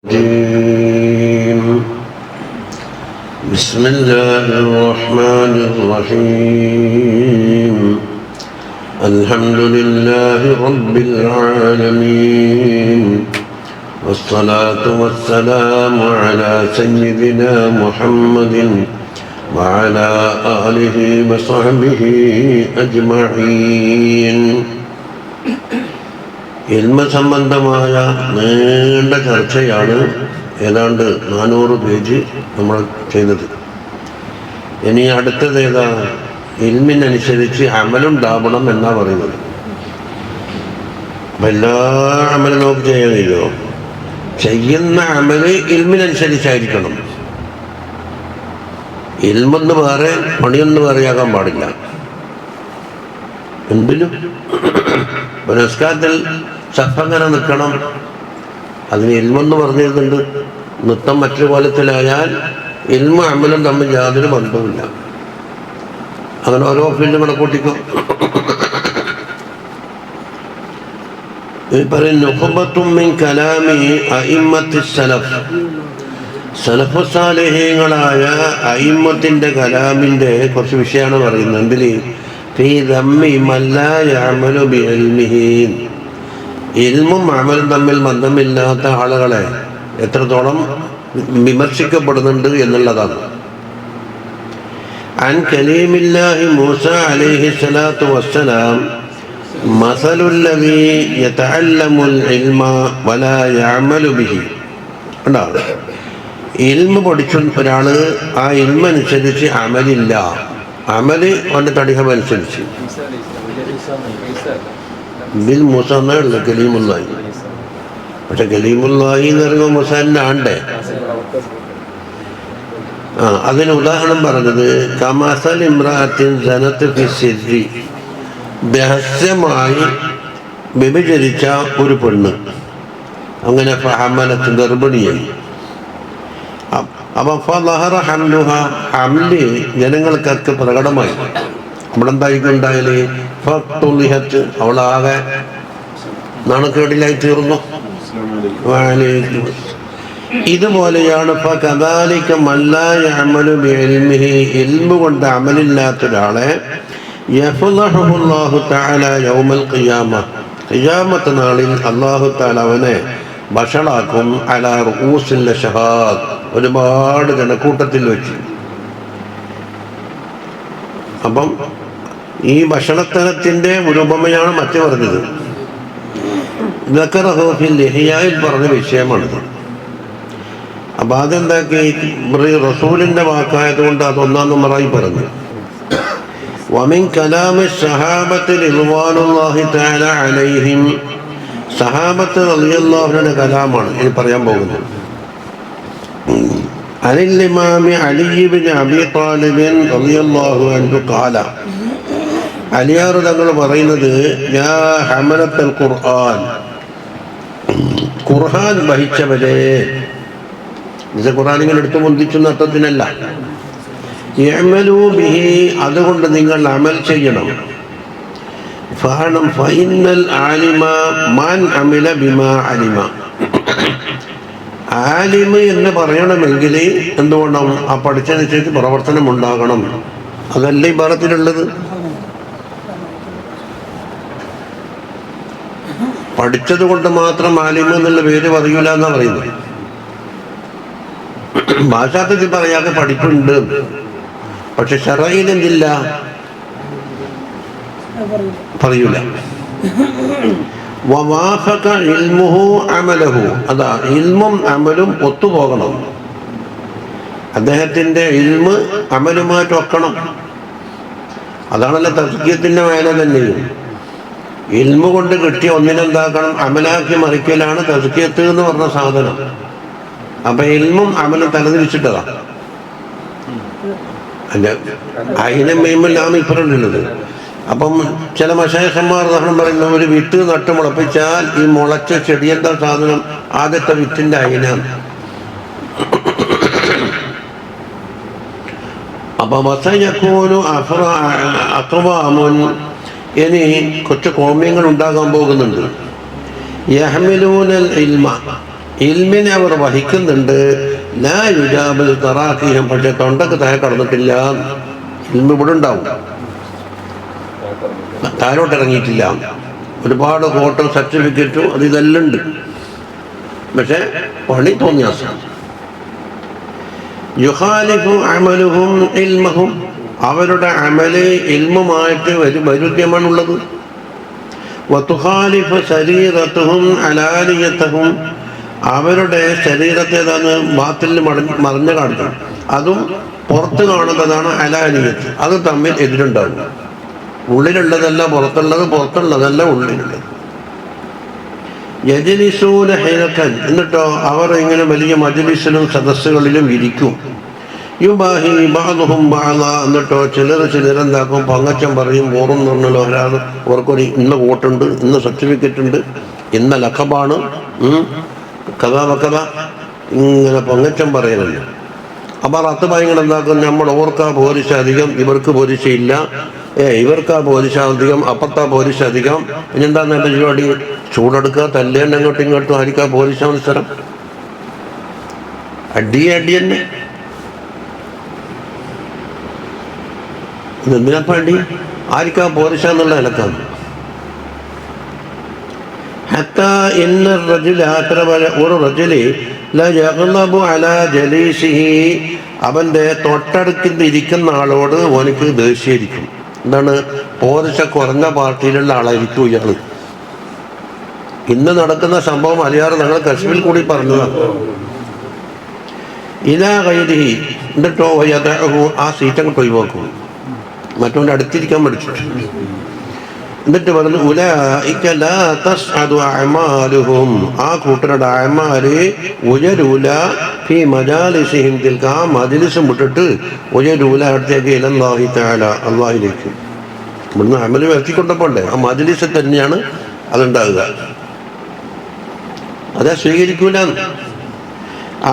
بسم الله الرحمن الرحيم الحمد لله رب العالمين والصلاة والسلام على سيدنا محمد وعلى آله وصحبه أجمعين. ഇൽമ സംബന്ധമായ നീണ്ട ചർച്ചയാണ് ഏതാണ്ട് 400 പേജ് നമ്മൾ ചെയ്തത്. ഇനി അടുത്തത് ഏതാ? ഇൽമിനനുസരിച്ച് അമലുണ്ടാവണം എന്നാ പറയുന്നത്. അപ്പം എല്ലാ അമലും നമുക്ക് ചെയ്യാൻ കഴിയുമോ? ചെയ്യുന്ന അമല് ഇൽമിനനുസരിച്ചായിരിക്കണം. ഇൽമെന്ന് വേറെ പണിയൊന്ന് വേറെയാകാൻ പാടില്ല. എന്തിനും പുരസ്കാരത്തിൽ സഫങ്ങനെ നിൽക്കണം. അതിന് ഇൽമെന്ന് പറഞ്ഞിരുന്നുണ്ട്. നൃത്തം മറ്റൊരു കോലത്തിലായാൽ ഇൽമ അമലും തമ്മിൽ യാതൊരു ബന്ധവുമില്ല. അങ്ങനെ ഓരോ ഫീൽഡ് കൂടെ കൂട്ടിക്കോ. സലഫുസാലിഹീങ്ങളായ അയിമ്മത്തിന്റെ കലാമിന്റെ കുറച്ച് വിഷയമാണ് പറയുന്നത്. എന്തില്? ഇൽമും അമലും തമ്മിൽ ബന്ധമില്ലാത്ത ആളുകളെ എത്രത്തോളം വിമർശിക്കപ്പെടുന്നുണ്ട് എന്നുള്ളതാണ്. അൻ കലീമില്ലാഹി മൂസ അലൈഹി സ്വലാത്തു വസ്സലാം മസലുല്ലദീ യതഅല്ലമുൽ ഇൽമ വലാ യഅമലു ബിഹി. ഉണ്ടാവും ഇൽമ പഠിച്ച ഒരാള് ആ ഇൽമനുസരിച്ച് അമലില്ല, അമല് അവൻ്റെ തടിഹമനുസരിച്ച്. ബിൽ മൂസ എന്നാണല്ലോ കലീമുല്ലാഹി. പക്ഷെ കലീമുല്ലാഹി എന്ന് പറയുമ്പോൾ മൂസാന്റെ ആണ്ടേ. അതിന് ഉദാഹരണം പറഞ്ഞത് കമസൽ ഇമ്രാത്തിൻ സനത്ത് ഫി സിർരി, രഹസ്യമായി വ്യഭിചരിച്ച ഒരു പെണ്ണ്. അങ്ങനെ ഫഹമലത്ത്, ഗർഭിണിയായി. അപ്പം ഹംല് ജനങ്ങൾക്കൊക്കെ പ്രകടമായി. അവിടെ എന്തായിരിക്കും ഉണ്ടായാല്? അവളാകെ നാണക്കേടിലായി തീർന്നു. ഇതുപോലെയാണ് ഇൽമ കൊണ്ട് അമലില്ലാത്തൊരാളെ ഖിയാമത്ത് നാളിൽ അല്ലാഹു തആല അവനെ വഷളാക്കും. അലാ റൂസിൽ ശഹാദ്, ഒരുപാട് ജനക്കൂട്ടത്തിൽ വെച്ച്. അപ്പം ഈ ഭക്ഷണത്തരത്തിൻ്റെ ഒരു ഉപമയാണ് മറ്റു പറഞ്ഞത്. ലഹിയായിൽ പറഞ്ഞ വിഷയമാണിത്. അപ്പം അതെന്താക്കി? റസൂലിൻ്റെ വാക്കായത് കൊണ്ട് അത് 1-ാം നമ്പറായി പറഞ്ഞു. വമിൻ കലാമി സഹാബത്തിൽ റിദ്വാനുല്ലാഹി തആല അലൈഹിം, സഹാബത്ത് റളിയല്ലാഹുവിന്റെ കലാമാണ് ഇനി പറയാൻ പോകുന്നത്. അനിൽ ഇമാമി അലി ഇബ്നു അബീ ത്വാലിബ് റളിയല്ലാഹു അൻഹു ഖാല, അലിയാർ തങ്ങൾ പറയുന്നത്, യാ ഹമലത്തുൽ ഖുർആൻ, ഖുർആൻ വഹിച്ചവരെ. ഇത് ഖുർആൻ ഇങ്ങനെ എടുത്തു മുന്തിച്ചെന്ന അർത്ഥത്തിനല്ല. ഇഅ്മലൂ ബിഹി, അതുകൊണ്ട് നിങ്ങൾ അമൽ ചെയ്യണം. ഫഇന്നൽ ആലിമ മൻ അമില ബിമാ അലിമ. ആലിമ് എന്ന് പറയണമെങ്കിൽ എന്തുകൊണ്ടാണ്? ആ പഠിച്ചതനുസരിച്ച് പ്രവർത്തനം ഉണ്ടാകണം. അതല്ല ഈ ഭാരത്തിലുള്ളത്. പഠിച്ചത് കൊണ്ട് മാത്രം ആലിമ് എന്നുള്ള പേര് പറയൂല എന്നാ പറയുന്നത്. ഭാഷാർത്ഥത്തിൽ പറയാതെ പഠിപ്പുണ്ട്, പക്ഷെ ശറഈൽ എന്തില്ല പറയൂല. അതാ ഇൽമും അമലും ഒത്തുപോകണം. അദ്ദേഹത്തിന്റെ ഇൽമ് അമലുമായിട്ട് വെക്കണം. അതാണല്ലോ തസ്കിയത്തിന്റെ വേല തന്നെയും. ഇൽമു കൊണ്ട് കിട്ടിയ ഒന്നിനെന്താക്കണം? അമലാക്കി മറിക്കലാണ് തസ്കിയത്ത് എന്ന് പറഞ്ഞ സാധനം. അപ്പൊ ഇൽമും അമലും തലതിരിച്ചിട്ടതാ. അല്ല, അതിനെ മെയിമെല്ലാം ഇപ്പറുള്ളത്. അപ്പം ചില മശായിഖന്മാർ ഉദാഹരണം പറയുന്ന, ഒരു വിത്ത് നട്ട് മുളപ്പിച്ചാൽ ഈ മുളച്ച ചെടി എന്താ സാധനം? ആദ്യത്തെ വിത്തിന്റെ അയിനാണ്. അപ്പൊ ഇനി കുറച്ച് കോമ്യങ്ങൾ ഉണ്ടാകാൻ പോകുന്നുണ്ട്. യഹ്മിലൂനൽ ഇൽമ, ഇൽമിനെ അവർ വഹിക്കുന്നുണ്ട്. ലാ യുജാബിൽ തറാഖിഹം, പക്ഷെ തൊണ്ടക്ക് താഴെ കടന്നിട്ടില്ല. ഇൽമ് ഇവിടെ ഉണ്ടാവും, താഴോട്ട് ഇറങ്ങിയിട്ടില്ല. ഒരുപാട് ഫോട്ടോ സർട്ടിഫിക്കറ്റും അത് ഇതെല്ലാം ഉണ്ട്, പക്ഷെ പണി തോന്നിയാസം. യുഖാലിഫു അമലുഹും ഇൽമഹും, അവരുടെ അമല് ഇൽമുമായിട്ട് വൈരുദ്ധ്യമാണുള്ളത്. വതുഖാലിഫു ശരീറത്തുഹും അലാനിയത്തഹും, അവരുടെ ശരീരത്തെ തന്നെ ബാത്തിൽ മറിഞ്ഞു കാണിക്കണം, അതും പുറത്ത് കാണുന്നതാണ് അലാനിയത്ത്. അത് തമ്മിൽ എതിരുണ്ടാകും. ഉള്ളിലുള്ളതല്ല പുറത്തുള്ളത്, പുറത്തുള്ളതല്ല ഉള്ളിലുള്ളത്. യജ്ലിസൂന ഹിലകൻ, എന്നിട്ടോ അവർ ഇങ്ങനെ വലിയ മജ്ലിസിലും സദസ്സുകളിലും ഇരിക്കും. യുബാഹി ബഅദുഹും ബഅദ, എന്നിട്ടോ ചിലരെന്താക്കും, പങ്കച്ചം പറയും. ഓറും എന്ന് പറഞ്ഞാൽ ഒരാൾ അവർക്കൊരു ഇന്ന വോട്ടുണ്ട്, ഇന്ന സർട്ടിഫിക്കറ്റ് ഉണ്ട്, ഇന്ന ലഖബാണ്, കഥ വക്കഥ, ഇങ്ങനെ പങ്കച്ചം പറയലല്ല. അപ്പോൾ അത് ഭയങ്കര എന്താക്കും, നമ്മൾ ഓർക്കാ പോലീശ അധികം, ഇവർക്ക് പോലീശയില്ല, ഇവർക്കാ പോലീശ അധികം, അപ്പത്താ പോലീശ അധികം. പിന്നെന്താ നല്ല പരിപാടി? ചൂടെടുക്കുക, തല്ലേണ്ട അങ്ങോട്ടും ഇങ്ങോട്ടും. ആയിരിക്കാ പോലീശ മത്സരം? അടി തന്നെ. എന്തിനപ്പം അടി? ആയിരിക്കാ പോലീശ എന്നുള്ള നിലക്കാണ്. ഒരു റജുലി ലയഗ്ളബു അലാ ജലീസിഹി, അവന്റെ തൊട്ടടുത്തിരിക്കുന്ന ആളോട് ഓനിക്ക് ദേഷ്യമായിരിക്കും. എന്താണ്? പോലീശ കുറഞ്ഞ പാർട്ടിയിലുള്ള ആളായിരിക്കും ഇയാള്. ഇന്ന് നടക്കുന്ന സംഭവം അറിയാറ് ഞങ്ങൾ കശ്മീരിൽ കൂടി പറഞ്ഞതാണ്. ഇലാ ഗൈരിഹി, എന്നിട്ടോ ആ സീറ്റങ്ങോട്ട് ഒഴിവാക്കും, മറ്റവൻ്റെ അടുത്തിരിക്കാൻ പഠിച്ചിട്ട്. എന്നിട്ട് പറഞ്ഞു ഉലൈക ലാ തസ്അദു അഅമാലുഹും, ആ കൂട്ടരുടെ അഅമാല് ഉയരൂല ഫീ മജാലിസിഹിം, തിൽക, ആ മജ്ലിസും വിട്ടിട്ട് ഉയരൂല അടുത്തേക്ക് ഇലല്ലാഹി തആല, അല്ലാഹുവിലേക്ക്. ഇവിടുന്ന് അമല് വരുത്തിക്കൊണ്ടപ്പോണ്ടേ ആ മജ്ലിസിൽ തന്നെയാണ് അതുണ്ടാകുക. അതാ സ്വീകരിക്കൂല.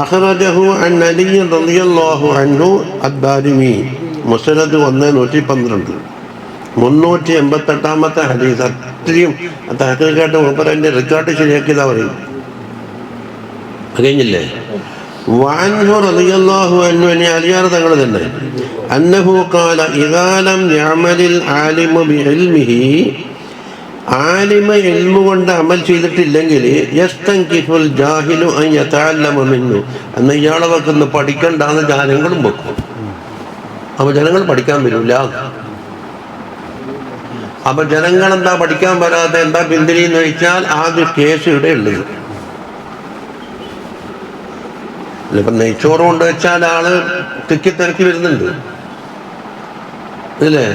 അഖ്റജഹു അൻ അലി റളിയല്ലാഹു അൻഹു അദ്ദാരിമി, മുസ്നദ് 112 388 ഹദീസ്. അത്രയും തഹഖീഖായിട്ട് മൂപ്പരൻ്റെ റിക്കാർഡ് ശരിയാക്കിയതാ പറയും. കഴിഞ്ഞില്ലേ? വഅൻഹു റളിയല്ലാഹു അൻഹു, അലിയാർ തങ്ങൾ തന്നെ, അന്നഹു ഖാല ഇദാ ലം യഅമലിൽ ആലിമു ബിഇൽമിഹി, ആലിമ ഇൽമു കൊണ്ട് അമൽ ചെയ്തിട്ടില്ലെങ്കിൽ യസ്തൻകിഫുൽ ജാഹിലു അൻ യതഅല്ലമ മിൻഹു, എന്ന് ഇയാളെ വെക്കുന്ന പഠിക്കണ്ടാന്ന് ജനങ്ങളും വെക്കും. അപ്പോൾ ജനങ്ങൾ പഠിക്കാൻ വരില്ല. അപ്പൊ ജനങ്ങൾ എന്താ പഠിക്കാൻ വരാതെ, എന്താ പിന്തിരി എന്ന് ചോദിച്ചാൽ ആദ്യ കേസ് ഇവിടെ ഉള്ളത്. ഇപ്പം നെയ്ച്ചോറ് കൊണ്ട് വെച്ചാൽ ആള് തിക്കിത്തിരക്കി വരുന്നുണ്ട്, ഇല്ലേ?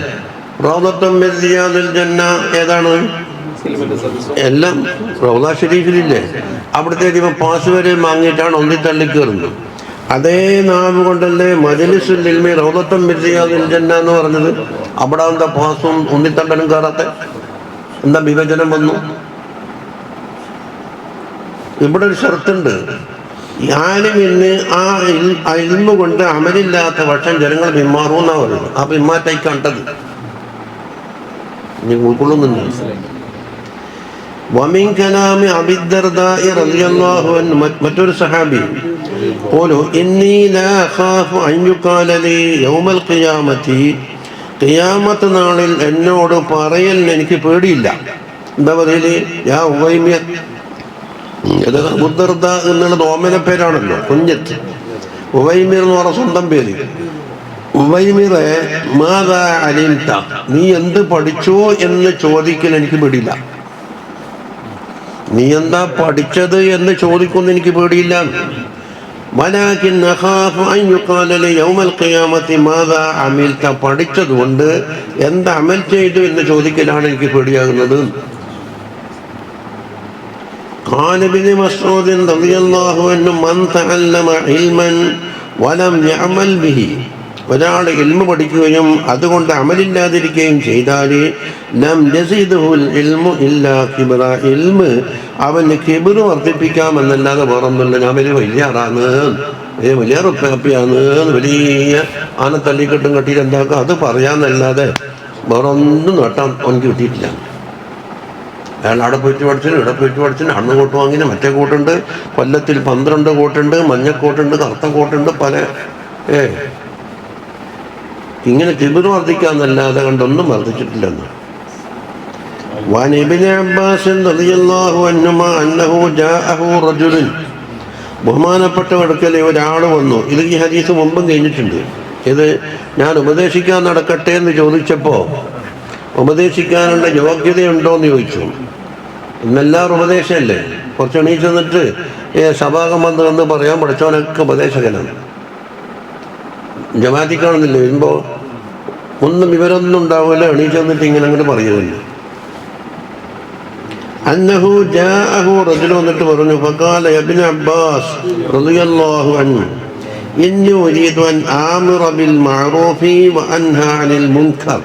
റൗദത്തും മിൻ റിയാദിൽ ജന്ന, ഏതാണ്? എല്ലാം റൗദ ഷരീഫിലില്ലേ? അവിടുത്തെ ഇപ്പം പാസ് വരെ വാങ്ങിയിട്ടാണ് ഒന്നി തള്ളി കയറുന്നത്. അതേ നാവ് കൊണ്ടല്ലേ മജ്ലിസുൽ ഇൽമി റൗദത്തും മിൻ റിയാദിൽ ജന്ന എന്ന് പറഞ്ഞത്? അവിടെ എന്താ പാസും ഉണ്ണിത്തണ്ടനും കയറാത്ത? എന്താ വിഭജനം വന്നു? ഇവിടെ ഒരു ഷർത്തുണ്ട്. ആലിമിന് ആ ഇൽമു കൊണ്ട് അമലില്ലാത്ത പക്ഷം ജനങ്ങൾ പിന്മാറും എന്നാ പറയുന്നത്. ആ പിന്മാറ്റായി കണ്ടത് ഇനി ഉൾക്കൊള്ളുന്നുണ്ട്. വമിൻ കലാമി അബീ ദർദാഇ റളിയല്ലാഹു അൻഹു, മറ്റൊരു സഹാബി, ഖൂലു ഇന്നി ലാ അഖാഫു അൻ യുഖാല ലി യൗമൽ ഖിയാമത്തി, ഖിയാമത്ത് നാളിൽ എന്നോട് പറയൽ എനിക്ക് പേടിയില്ല. എന്താ പറയല്? യാ ഉവൈമിർ, അബൂ ദർദാ എന്നുള്ളത് ഓമന പേരാണല്ലോ, കുഞ്ഞത്ത്. ഉവൈമിർ എന്ന് പറഞ്ഞ സ്വന്തം പേര്. ഉവൈമിറെ മാദാ അലിംത, നീ എന്ത് പഠിച്ചോ എന്ന് ചോദിക്കൽ എനിക്ക് പേടിയില്ല. നീ എന്താ പഠിച്ചത് എന്ന് ചോദിക്കുന്ന എനിക്ക് പേടിയില്ല. വലാകിൻ അഖാഫു അൻ യുഖാല ലി യൗമൽ ഖിയാമത്തി മാദാ അമിൽത, പഠിച്ചതുകൊണ്ട് എന്ത് അമൽ ചെയ്തു എന്ന് ചോദിക്കലാണ് എനിക്ക് പേടിയാകുന്നത്. ഖാല ഇബ്നു മസ്ഊദ് റളിയല്ലാഹു അൻഹു മൻ തഅല്ലമ ഇൽമൻ വലം യഅമൽ ബിഹി, ഒരാൾ ഇൽമു പഠിക്കുകയും അതുകൊണ്ട് അമലില്ലാതിരിക്കുകയും ചെയ്താൽ ലം യസിദുൽ ഇൽമു ഇല്ലാ കിബ്റ, ഇൽമ് അവന് കിബ്റ് വർദ്ധിപ്പിക്കാമെന്നല്ലാതെ വേറൊന്നുമില്ല. ഞാൻ വലിയ ആറാണ്, വലിയ റുപ്പാപ്പിയാണ്, വലിയ ആന തല്ലിക്കെട്ടും കെട്ടിയിട്ട് എന്താക്കുക, അത് പറയാന്നല്ലാതെ വേറൊന്നും നേട്ടാൻ അവനക്ക് കിട്ടിയിട്ടില്ല. അയാൾ അവിടെ പോയിട്ട് പഠിച്ചിന്, ഇവിടെ പോയിട്ട് പഠിച്ചിന്, അന്ന് കോട്ട് വാങ്ങിന്, മറ്റേ കോട്ടുണ്ട്, കൊല്ലത്തിൽ 12 കോട്ടുണ്ട്, മഞ്ഞക്കോട്ടുണ്ട്, കറുത്ത കോട്ടുണ്ട്, പല ഇങ്ങനെ കിബിർ വർദ്ധിക്കാന്നല്ലാതെ കണ്ടൊന്നും വർദ്ധിച്ചിട്ടില്ലെന്ന്. وعن ابن عباس رضي الله عنهما أنه جاءه رجل, ബഹുമാനപ്പെട്ടവർക്കൽ ഒരാൾ വന്നു. ഇത് ഈ ഹദീസ് മുമ്പും കഴിഞ്ഞിട്ടുണ്ട്. ഇത് ഞാൻ ഉപദേശിക്കാൻ നടക്കട്ടെ എന്ന് ചോദിച്ചപ്പോൾ ഉപദേശിക്കാനുള്ള യോഗ്യതയുണ്ടോ എന്ന് ചോദിച്ചു. ഇന്നെല്ലാവരും ഉപദേശമല്ലേ, കുറച്ച് എണീച്ച് നിന്നിട്ട് സഭാകം വന്ന് പറയാൻ പഠിച്ചവനൊക്കെ ഉപദേശകനാണ്. ജമാഅത്തിക്കാണെന്നില്ല വരുമ്പോൾ ഒന്നും വിവരമൊന്നും ഉണ്ടാവില്ല, എണീച്ച് വന്നിട്ട് ഇങ്ങനെ അങ്ങോട്ട് പറയുന്നില്ല. അന്നഹു ജാഅഹു റജുൽ വന്നിട്ട് പറഞ്ഞു, ഫഖാല ഇബ്നു അബ്ബാസ് റളിയല്ലാഹു അൻഹു ഇന്നി ഉരീദു അൻ ആമിറ ബിൽ മഅറൂഫി വ അൻഹാ അനിൽ മുൻകർ,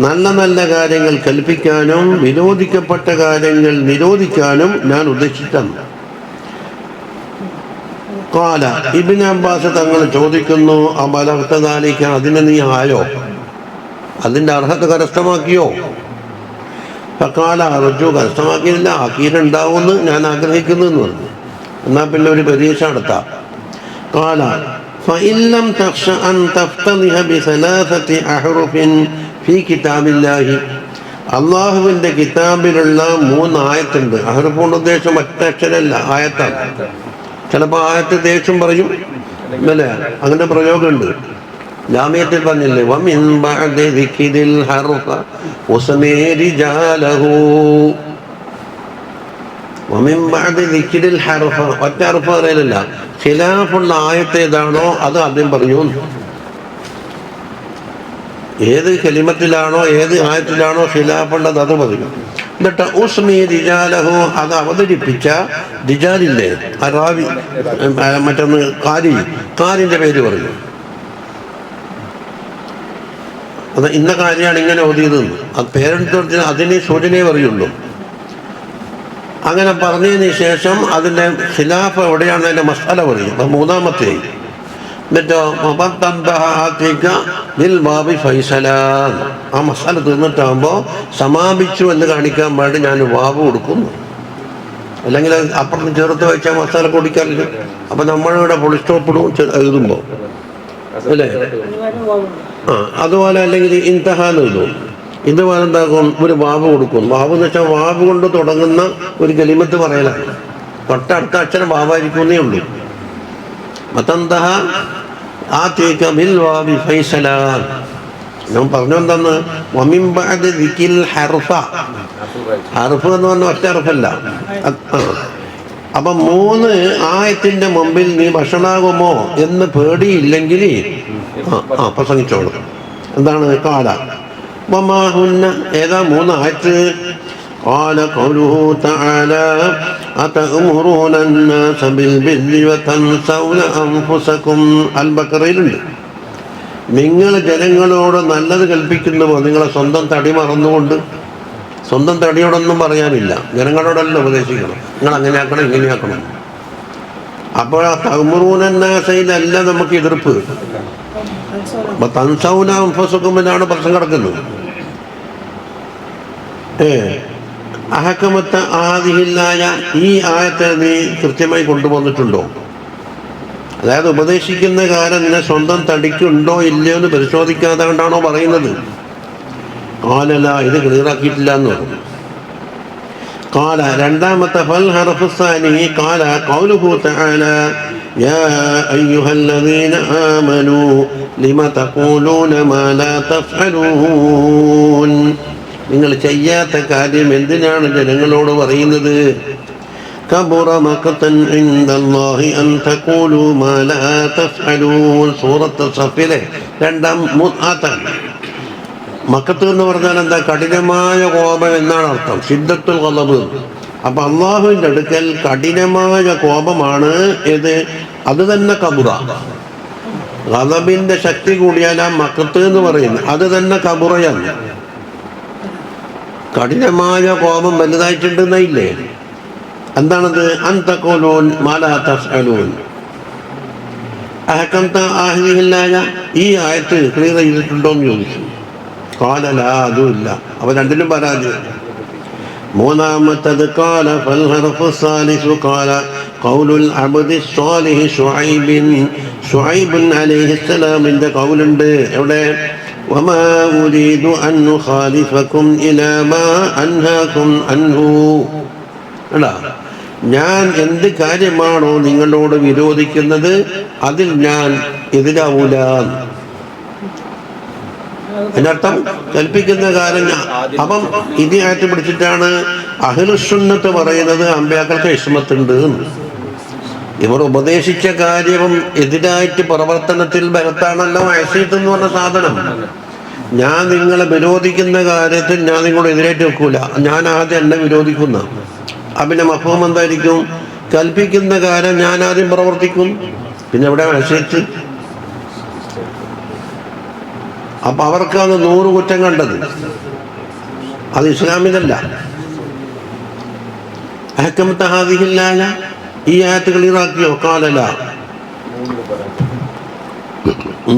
നല്ല നല്ല കാര്യങ്ങൾ കൽപ്പിക്കാനും വിരോധിക്കപ്പെട്ട കാര്യങ്ങൾ നിരോധിക്കാനും ഞാൻ ഉദ്ദേശിക്കുന്നു. ഖാല, ഇബ്നു അബ്ബാസ് തങ്ങൾ ചോദിക്കുന്നു, അബലഗ്തദാലിക, അതിനെ നീ ആയോ, അതിൻ്റെ അർഹത കരസ്ഥമാക്കിയോ? ഫഖാല അർജു, കരസ്ഥമാക്കിയില്ല, ആക്കിയിട്ടുണ്ടാവുമെന്ന് ഞാൻ ആഗ്രഹിക്കുന്നു എന്ന് പറഞ്ഞു. എന്നാൽ പിന്നെ ഒരു പരീക്ഷ നടത്താം. ഖാല ഫഇൻ ലം തഖ്ശ അൻ തഫ്തളിഹ ബിസലാസതി അഹ്റുഫിൻ ഫീ കിതാബില്ലാഹി, അള്ളാഹുവിൻ്റെ കിതാബിലുള്ള 3 ആയത്തുണ്ട്. അഹ്റുഫ് കൊണ്ട് ഉദ്ദേശം ഒറ്റ അക്ഷരമല്ല, ആയത്താണ്. ചിലപ്പോൾ ആയത്ത് ദേശം പറയും അല്ലേ, അങ്ങനെ പ്രയോഗമുണ്ട്. ജാമിയത്തിൽ പറഞ്ഞില്ലേ, വമിൻ ബഅദി ദിക്രിൽ ഹർഫ ഉസ്മി റിജാലഹു, വമിൻ ബഅദി ദിക്രിൽ ഹർഫ, ഒറ്റ ഹർഫ് പറയലല്ല, ഖിലാഫുള്ള ആയത്ത് ഏതാണോ അത് ആദ്യം പറയൂ. ഏത് കലിമത്തിലാണോ ഏത് ആയത്തിലാണോ ഖിലാഫുള്ളത് അത് പറയും. എന്നിട്ട് ഉസ്മി റിജാലഹു, അത് അവതരിപ്പിച്ച റിജാലില്ലേ, റാവി, മറ്റൊന്ന് കാരിൻ്റെ പേര് പറയും. അത് ഇന്ന കാര്യമാണ് ഇങ്ങനെ ഓതിയതെന്ന് അത് പേരെടുത്ത് അതിന് സൂചനയെ പറയുള്ളൂ. അങ്ങനെ പറഞ്ഞതിന് ശേഷം അതിൻ്റെ ഖിലാഫ് എവിടെയാണ് അതിൻ്റെ മസാല പറയും. അത് 3-ാമത്തെ. എന്നിട്ടോ ഫൈസലാൻ, ആ മസാല തീർന്നിട്ടാകുമ്പോൾ സമാപിച്ചു എന്ന് കാണിക്കാൻ വേണ്ടി ഞാൻ വാവ് കൊടുക്കുന്നു. അല്ലെങ്കിൽ അപ്പുറത്ത് ചേർത്ത് വെച്ചാൽ മസാല കൊടുക്കാറില്ല. അപ്പം നമ്മളിവിടെ ഫുൾ സ്റ്റോപ്പിടും എഴുതുമ്പോൾ അല്ലേ. അതുപോലെ അല്ലെങ്കിൽ ഇൻതഹാന്ന് എഴുതും. ഇതുപോലെ എന്താക്കും, ഒരു വാവ് കൊടുക്കും. വാവ് എന്ന് വെച്ചാൽ വാവ് കൊണ്ട് തുടങ്ങുന്ന ഒരു കലിമത്ത് പറയലാണ്. തൊട്ടടുത്ത അക്ഷരം വാവായിരിക്കുന്നേ ഉള്ളൂ. മതന്തഹ ആതിക ബിൽ വാവി ഫൈസലാൻ, ഞാൻ പറഞ്ഞു എന്തെന്ന്, വമിൻ ബഅദി ദിക്രിൽ ഹർഫ, ഹർഫ് എന്ന് പറഞ്ഞാൽ ഒറ്റ ഹർഫല്ല. അപ്പം 3 ആയത്തിൻ്റെ മുമ്പിൽ നീ ഭക്ഷണാകുമോ എന്ന് പേടിയില്ലെങ്കിൽ പ്രസംഗിച്ചോളൂ. എന്താണ്? കാല വമാഹുന്ന, ഏതാ 3 ആയത്ത്? قال قوله تعالى أتأمرون الناس بالبر وتنسون أنفسكم. അൽ-ബഖറയിലുണ്ട്. നിങ്ങൾ ജനങ്ങളോട് നല്ലത് കൽപ്പിക്കുന്നുവോ നിങ്ങളെ സ്വന്തം തടി മറന്നുകൊണ്ട്? സ്വന്തം തടിയോടൊന്നും പറയാനില്ല, ജനങ്ങളോടല്ല ഉപദേശിക്കണം, നിങ്ങൾ അങ്ങനെ ആക്കണം ഇങ്ങനെ ആക്കണം. അപ്പോൾ ആ തഅ്മുറൂനന്നാസയിലല്ല നമുക്ക് എതിർപ്പ്. അപ്പൊ തൻസൗന അൻഫുസകും എന്നാണ് പ്രശ്നം കിടക്കുന്നത്. അഹക്കമത്ത ആദിഹില്ലായ, ഈ ആയത്തെ നീ കൃത്യമായി കൊണ്ടുവന്നിട്ടുണ്ടോ? അതായത് ഉപദേശിക്കുന്ന കാലം നിന്നെ സ്വന്തം തടിക്കുണ്ടോ ഇല്ലയോ എന്ന് പരിശോധിക്കാതെ കൊണ്ടാണോ പറയുന്നത്? കാലല, ഇത് ക്ലിയറാക്കിയിട്ടില്ല എന്ന് പറഞ്ഞു. കാല, 2-ാമത്തെ ഫൽ ഹർഫുസാനി കാല ഖൗലുഹു തആല യാ അയ്യുഹല്ലദീന ആമനൂ ലിമ തഖൂലൂന മാ ലാ തഫ്അലൂൻ, നിങ്ങൾ ചെയ്യാത്ത കാര്യം എന്തിനാണ് ജനങ്ങളോട് പറയുന്നത്? കബുറ മഖ്തൻ ഇൻദല്ലാഹി അൻ തഖൂലു മാ ലാ തഫ്അലൂൻ. സൂറത്ത് സഫിലെ 2-ാം ആയത്താണ്. മഖത്ത് എന്ന് പറഞ്ഞാൽ എന്താ? കഠിനമായ കോപം എന്നാണ് അർത്ഥം, ശിദ്ദത്തുൽ ഖളബ്. അപ്പൊ അള്ളാഹുവിൻ്റെ അടുക്കൽ കഠിനമായ കോപമാണ് ഇത്. അത് തന്നെ കബുറ. ഖളബിന്റെ ശക്തി കൂടിയാൽ ആ മഖത്ത് എന്ന് പറയുന്നത് അത് തന്നെ കബുറയാണ്. കഠിനമായ കോപം വലുതായിട്ടുണ്ടെന്നില്ലേ? എന്താണത്? അൻ തഖൂലൂൻ മാ ലാ തഫ്അലൂൻ. അഹകംത ആഹിദിഹില്ലായ, ഈ ആയത്ത് ക്ലിയർ ചെയ്തിട്ടുണ്ടോ എന്ന് ചോദിച്ചു. കാലല, അതുമില്ല. അവ രണ്ടിലും പരാജയം. മൂന്നാമത്തത് ഖാല ഫൽ ഹർഫു സാലിസു ഖാല ഖൗലുൽ അബ്ദി സ്വാലിഹി ശുഐബ് അലൈഹിസ്സലാമിന്റെ ഖൗലുണ്ട്. എവിടെ? വമാ ഉരീദു അൻ നുഖാലിഫകും ഇലാ മാ അൻഹാകും അൻഹു. അല്ല, ഞാൻ എന്ത് കാര്യമാണോ നിങ്ങളോട് വിരോധിക്കുന്നത് അതിൽ ഞാൻ എതിരാവൂല. അതിനർത്ഥം കൽപ്പിക്കുന്ന കാര്യം. അപ്പം ഇതിനായിട്ട് പിടിച്ചിട്ടാണ് അഹ്ലുസുന്നത്ത് പറയുന്നത് അമ്പിയാക്കൾക്ക് ഇസ്മത്തുണ്ട്. ഇവർ ഉപദേശിച്ച കാര്യം എതിരായിട്ട് പ്രവർത്തനത്തിൽ ബലത്താണല്ലോ മഅസിയത്ത് എന്ന് പറഞ്ഞ സാധനം. ഞാൻ നിങ്ങളെ വിരോധിക്കുന്ന കാര്യത്തിൽ ഞാൻ നിങ്ങളോട് എതിരായിട്ട് വെക്കൂല, ഞാൻ ആദ്യം എന്നെ വിരോധിക്കുന്ന. പിന്നെ മഫ്ഹൂം എന്തായിരിക്കും? കൽപ്പിക്കുന്ന കാര്യം ഞാൻ ആദ്യം പ്രവർത്തിക്കും, പിന്നെ എവിടെ മഅസിയത്ത്? അപ്പൊ അവർക്കാണ് 100 കുറ്റം കണ്ടത്. അത് ഇസ്ലാമിലല്ല. അഹ്കമത ഹാദിഹിൽ ആയ, ഈ ആയത്ത് ക്ലിയറാക്കിയോ? ഖാലല.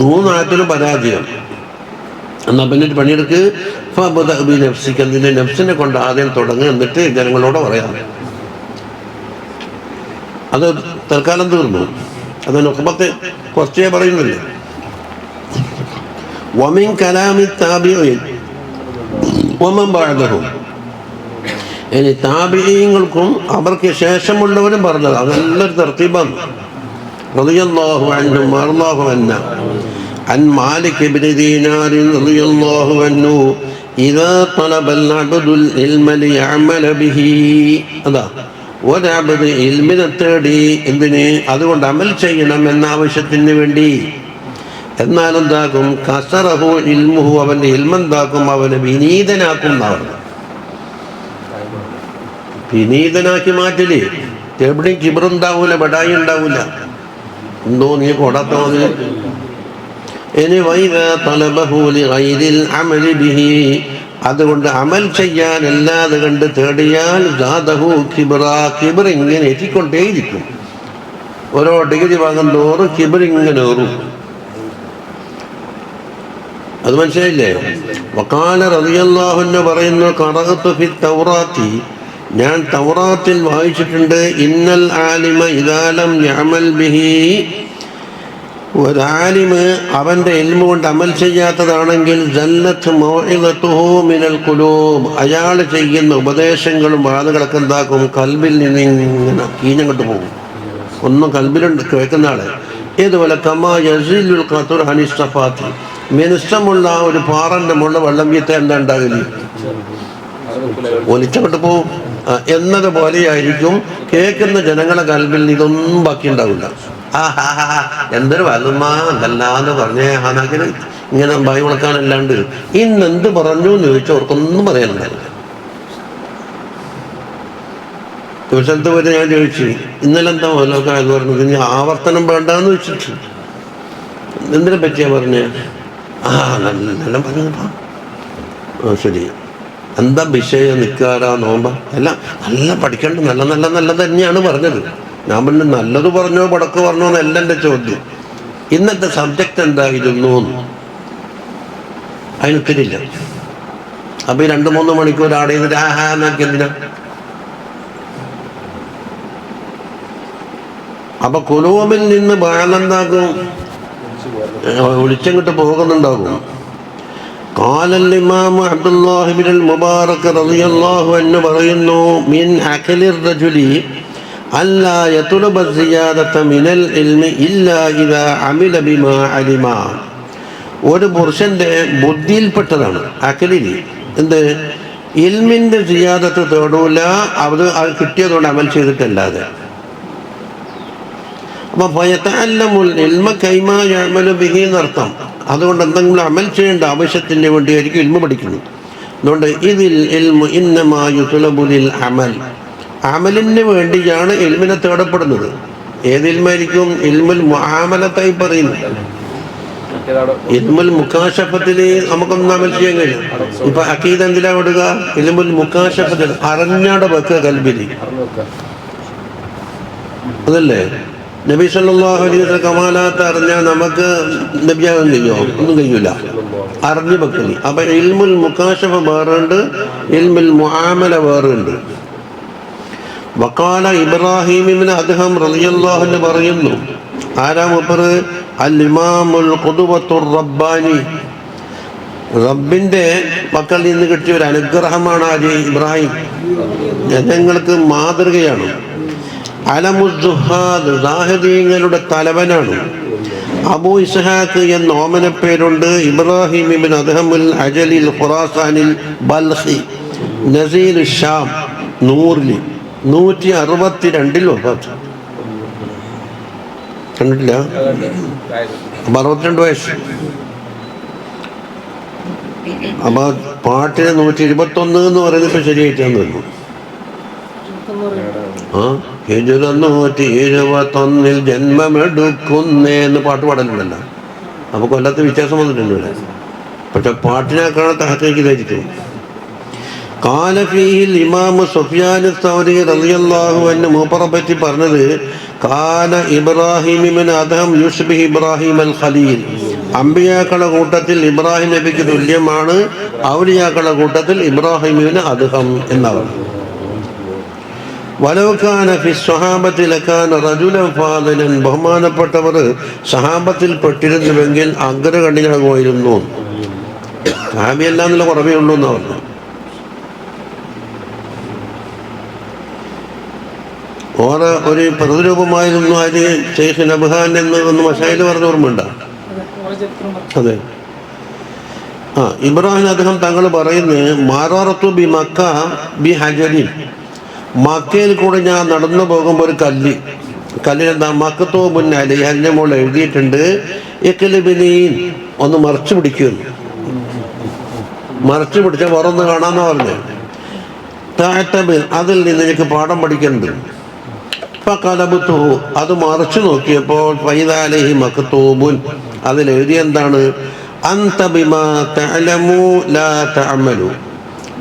3 ആയത്തിലും പരാജയം. എന്നാ പിന്നെ പണിയെടുക്ക്. ഫബദഅ ബിനഫ്സിക, നിന്റെ നഫ്സിനെ കൊണ്ട് ആദ്യം തുടങ്ങുക, എന്നിട്ട് ജനങ്ങളോട് പറയാം. അത് തൽക്കാലം തീർന്നു. അത് നുഖ്ബത്ത് കുറച്ചേ പറയുന്നില്ല. വമിൻ കലാമി താബിഈൻ വമൻ ബഅദഹും, ഇനി താബിഈങ്ങൾക്കും അവർക്ക് ശേഷമുള്ളവരും പറഞ്ഞത് നല്ലൊരു തർത്തീബാണ്. റളിയല്ലാഹു അൻഹും വറളാഹു അൻഹു അൻ മാലിക് ഇബ്നു ദീനാർ റളിയല്ലാഹു അൻഹു ഇദാ തലബൽ അബ്ദുൽ ഇൽമ ലിയഅമല ബിഹി. അതാ, ഒരബ്ദ് ഇൽമിനെ തേടി. എന്തിന്? അതുകൊണ്ട് അമൽ ചെയ്യണം എന്ന ആവശ്യത്തിന് വേണ്ടി. എന്നാലെന്താക്കും? കസറഹു ഇൽമുഹു, അവൻ്റെ ഇൽമെന്താക്കും? അവനെ വിനീതനാക്കും എന്നാണ്. വിനീതനാക്കി മാറ്റല്. എവിടെയും കിബറുണ്ടാവൂല, ബടായി ഉണ്ടാവൂല. എന്തോ നീ കൊടാത്ത മതി. ഇനി വൈദ തലബഹു ലിഗൈരിൽ അമലി ബിഹി, അതുകൊണ്ട് അമൽ ചെയ്യാൻ അല്ലാതെ കണ്ട് തേടിയാൽ സാദഹു കിബ്റ, കിബർ ഇങ്ങനെ എത്തിക്കൊണ്ടേയിരിക്കും. ഓരോ ഡിഗ്രി വാങ്ങും തോറും കിബർ ഇങ്ങനെ ഏറും. അത് മനസ്സിലായില്ലേ? വഖാല റളിയല്ലാഹു അൻഹു പറയുന്നു, ഖറഅതു ഫി തൗറാത്തി, ഞാൻ തൗറാത്തിൽ വായിച്ചിട്ടുണ്ട്, ഇന്നൽ ആലിമ ഇദാ ലം യഅമൽ ബിഹി, ഒരാലിമ് അവൻ്റെ ഇൽമു കൊണ്ട് അമൽ ചെയ്യാത്തതാണെങ്കിൽ ജല്ലത്ത് മൗഇദതുഹു മിനൽ ഖുലൂബ്, അയാൾ ചെയ്യുന്ന ഉപദേശങ്ങളും വാദങ്ങളൊക്കെ എന്താക്കും? കൽബിൽ നിന്ന് ഇങ്ങനെ കീഞ്ഞങ്ങോട്ട് പോകും. ഒന്നും കൽബിലുണ്ട് കേൾക്കുന്ന ആളെ. ഇതുപോലെ കമാ യസിലുൽ ഖത്ർ അനിസ്തഫാത്തി, മിനുസമുള്ള ഒരു പാറന്റെ മുകളിൽ വെള്ളം വീത്ത എന്താ ഉണ്ടാകില്ല? ഒലിച്ചങ്ങോട്ട് പോവും. എന്നതുപോലെയായിരിക്കും കേൾക്കുന്ന ജനങ്ങളെ കൽബിൽ ഇതൊന്നും ബാക്കി ഉണ്ടാവില്ല. എന്തൊരു വലുമാ എന്തല്ലാന്ന് പറഞ്ഞേ ഹാനാക്കിന് ഇങ്ങനെ ഭയ വിളക്കാനല്ലാണ്ട് ഇന്നെന്ത് പറഞ്ഞു എന്ന് ചോദിച്ചാൽ അവർക്കൊന്നും പറയാനുണ്ടാവില്ല. ഒരു സ്ഥലത്ത് പോയിട്ട് ഞാൻ ചോദിച്ചു, ഇന്നലെ എന്താ മോലൊക്കെ എന്ന് പറഞ്ഞത്? ഇനി ആവർത്തനം വേണ്ടാന്ന് വെച്ചിട്ട്. എന്തിനെ പറ്റിയാ പറഞ്ഞേ? നല്ല പറഞ്ഞപ്പാ. ശരി, എന്താ വിഷയം? നിൽക്കാറാ നോമ്പ എല്ലാം നല്ല പഠിക്കേണ്ട, നല്ല തന്നെയാണ് പറഞ്ഞത്. ഞാൻ പിന്നെ നല്ലത് പറഞ്ഞോ പടക്ക് പറഞ്ഞോ എന്നല്ല എൻ്റെ ചോദ്യം. ഇന്നത്തെ സബ്ജക്റ്റ് എന്തായിരുന്നു അതിനൊത്തിരില്ല. അപ്പൊ ഈ 2-3 മണിക്കൂർ ആടെ ചെയ്തിട്ട് ആഹാന്നാക്കി എന്തിനാ? അപ്പൊ കുലൂബിൽ നിന്ന് ബാലെന്താക്കും? ഒളിച്ചങ്ങിട്ട് പോകുന്നുണ്ടാകും. ഖാലൽ ഇമാം അബ്ദുല്ലാഹി ഇബ്നുൽ മുബാറക് റളിയല്ലാഹു അൻഹു പറയുന്നു, മിൻ അഖലിർ റജുലി അല്ലാ യത്ലബ സിയാദത മിനൽ ഇൽമി ഇല്ലാ ഇദാ അമില ബിമാ അലിമ. ഒരു പുരുഷന്റെ ബുദ്ധിയിൽപ്പെട്ടതാണ് അഖലിൽ. എന്ത്? ഇൽമിന്റെ സിയാദത്ത് തേടൂല, അത് കിട്ടിയതുകൊണ്ട് അമൽ ചെയ്തിട്ടല്ലാതെ. അപ്പൊ ഫയതഅല്ലമുൽ ഇൽമ കൈമാ യഅമലു ബിഹി എന്നർത്ഥം. അതുകൊണ്ട് എന്തെങ്കിലും അമൽ ചെയ്യേണ്ട ആവശ്യത്തിന് വേണ്ടിയായിരിക്കും ഇൽമ പഠിക്കുന്നത്. അതുകൊണ്ട് ഇതിൽ ഇൽമു ഇന്നമാ യുത്ലബു ലിൽ അമൽ, അമലിന് വേണ്ടിയാണ് ഇൽമിനെ തേടപ്പെടുന്നത്. ഏത് ഇൽമായിരിക്കും? ഇൽമുൽ മുആമലത്തായി പറയുന്നു. ഇൽമുൽ മുകാശഫത്തില് നമുക്കൊന്നും അമൽ ചെയ്യാൻ കഴിയും. ഇപ്പൊ അഖീദ എന്തിലാ വിടുക? ഇൽമുൽ മുകാശഫത്തിൽ അറിഞ്ഞാടെ വെക്കുക കൽബില്. അതല്ലേ നബി സല്ലല്ലാഹു അലൈഹി വസല്ലം കമാലാത്ത് അറിഞ്ഞാൽ നമുക്ക് നബിയാകാൻ കഴിയുമോ? ഒന്നും കഴിയൂല. അറിഞ്ഞു വെക്കല്. അപ്പൊ ഇൽമുൽ മുകാശഫ വേറുണ്ട്, ഇൽമുൽ മുആമല വേറുണ്ട്. വഖാല ഇബ്രാഹിം ഇബ്നു അദ്ഹം റളിയല്ലാഹു അൻഹു പറയുന്നു, ആരാ മൂപ്പർ? അൽ ഇമാമുൽ ഖുദ്വത്തുർ റബ്ബാനി, റബ്ബിന്റെ മക്കളിൽ നിന്ന് കിട്ടിയ ഒരു അനുഗ്രഹമാണ് ആര്? ഇബ്രാഹിം. ജനങ്ങൾക്ക് മാതൃകയാണ്. അലമുസ്സുഹാദ്, സാഹിദീങ്ങളുടെ തലവനാണ്. അബൂ ഇസ്ഹാഖ് എന്ന ഓമനപ്പേരുണ്ട്. ഇബ്രാഹിം ഇബ്നു അദ്ഹമുൽ അജലിൽ ഖുറാസാനിൽ ബൽഖി നസീൽ ഷാം 162 വഫാത്ത്. കണ്ടിട്ടില്ല? 62 വയസ്സ്. അപ്പൊ പാട്ടിന് 121 എന്ന് പറയുന്നത് ഇപ്പൊ ശരിയായിട്ടാന്ന് തോന്നുന്നു. 171 ജന്മമെടുക്കുന്നേന്ന് പാട്ട് പാടലുണ്ടല്ലോ. അപ്പൊ കൊല്ലത്ത് വ്യത്യാസം വന്നിട്ടുണ്ട് ഇവിടെ. പക്ഷെ പാട്ടിനേക്കാണ് തഹഖീഖിലായിരിക്കും. ഖാല ഫീഹിൽ ഇമാം സുഫ്യാൻ അസ്-സൗരി റളിയല്ലാഹു അൻഹു മൂപ്പറെ പറ്റി പറഞ്ഞത്, ഖാന ഇബ്രാഹിം ഇബ്നു അദ്ഹം യുശ്ബിഹു ഇബ്രാഹിം അൽ ഖലീൽ. അമ്പിയാക്കളുടെ കൂട്ടത്തിൽ ഇബ്രാഹിം നബിക്ക് തുല്യമാണ്, ഔലിയാക്കളുടെ കൂട്ടത്തിൽ ഇബ്രാഹിം ഇബ്നു അദ്ഹം എന്നവർ. വലൗ കാന ഫി സ്വഹാബത്തി ലകാന റജുലൻ ഫാദിലൻ, ബഹുമാനപ്പെട്ടവർ സഹാബത്തിൽ പെട്ടിരുന്നുവെങ്കിൽ അഗ്രഗണ്യനാകുമായിരുന്നു. സഹാബിയല്ല എന്നുള്ള കുറവേ ഉള്ളൂ എന്ന് പറഞ്ഞു. ഓരോ ഒരു പ്രതിരൂപമായിരുന്നു ആര്? ശൈഖ് നബ്ഹാൻ എന്ന് ഒന്ന് മശായിൽ പറഞ്ഞ ഓർമ്മയുണ്ടോ? അതെ. ഇബ്രാഹിം അദ്ദേഹം തങ്ങൾ പറയുന്നത്, മാറാറത്തു ബി മക്ക ബി ഹജരിൻ, മക്കയിൽ കൂടെ ഞാൻ നടന്നു പോകുമ്പോൾ ഒരു കല്ലിനെന്താ മക്കത്തോബുൻ അലി, അതിൻ്റെ മുകളിൽ എഴുതിയിട്ടുണ്ട് ഇഖ്ലിബിനീൻ, ഒന്ന് മറച്ചു പിടിക്കുന്നു. മറച്ചു പിടിച്ച വേറൊന്ന് കാണാന്ന് പറഞ്ഞു. താഴ്ത്തബിൽ, അതിൽ നിന്ന് എനിക്ക് പാഠം പഠിക്കുന്നുണ്ട്. ഫഖലബതുഹു, അത് മറച്ചു നോക്കിയപ്പോൾ ഫൈദാ അലൈഹി മക്തൂബുൻ, അതിൽ എഴുതിയെന്താണ്? അൻത ബിമാ തഅലമു ലാ തഅമലു,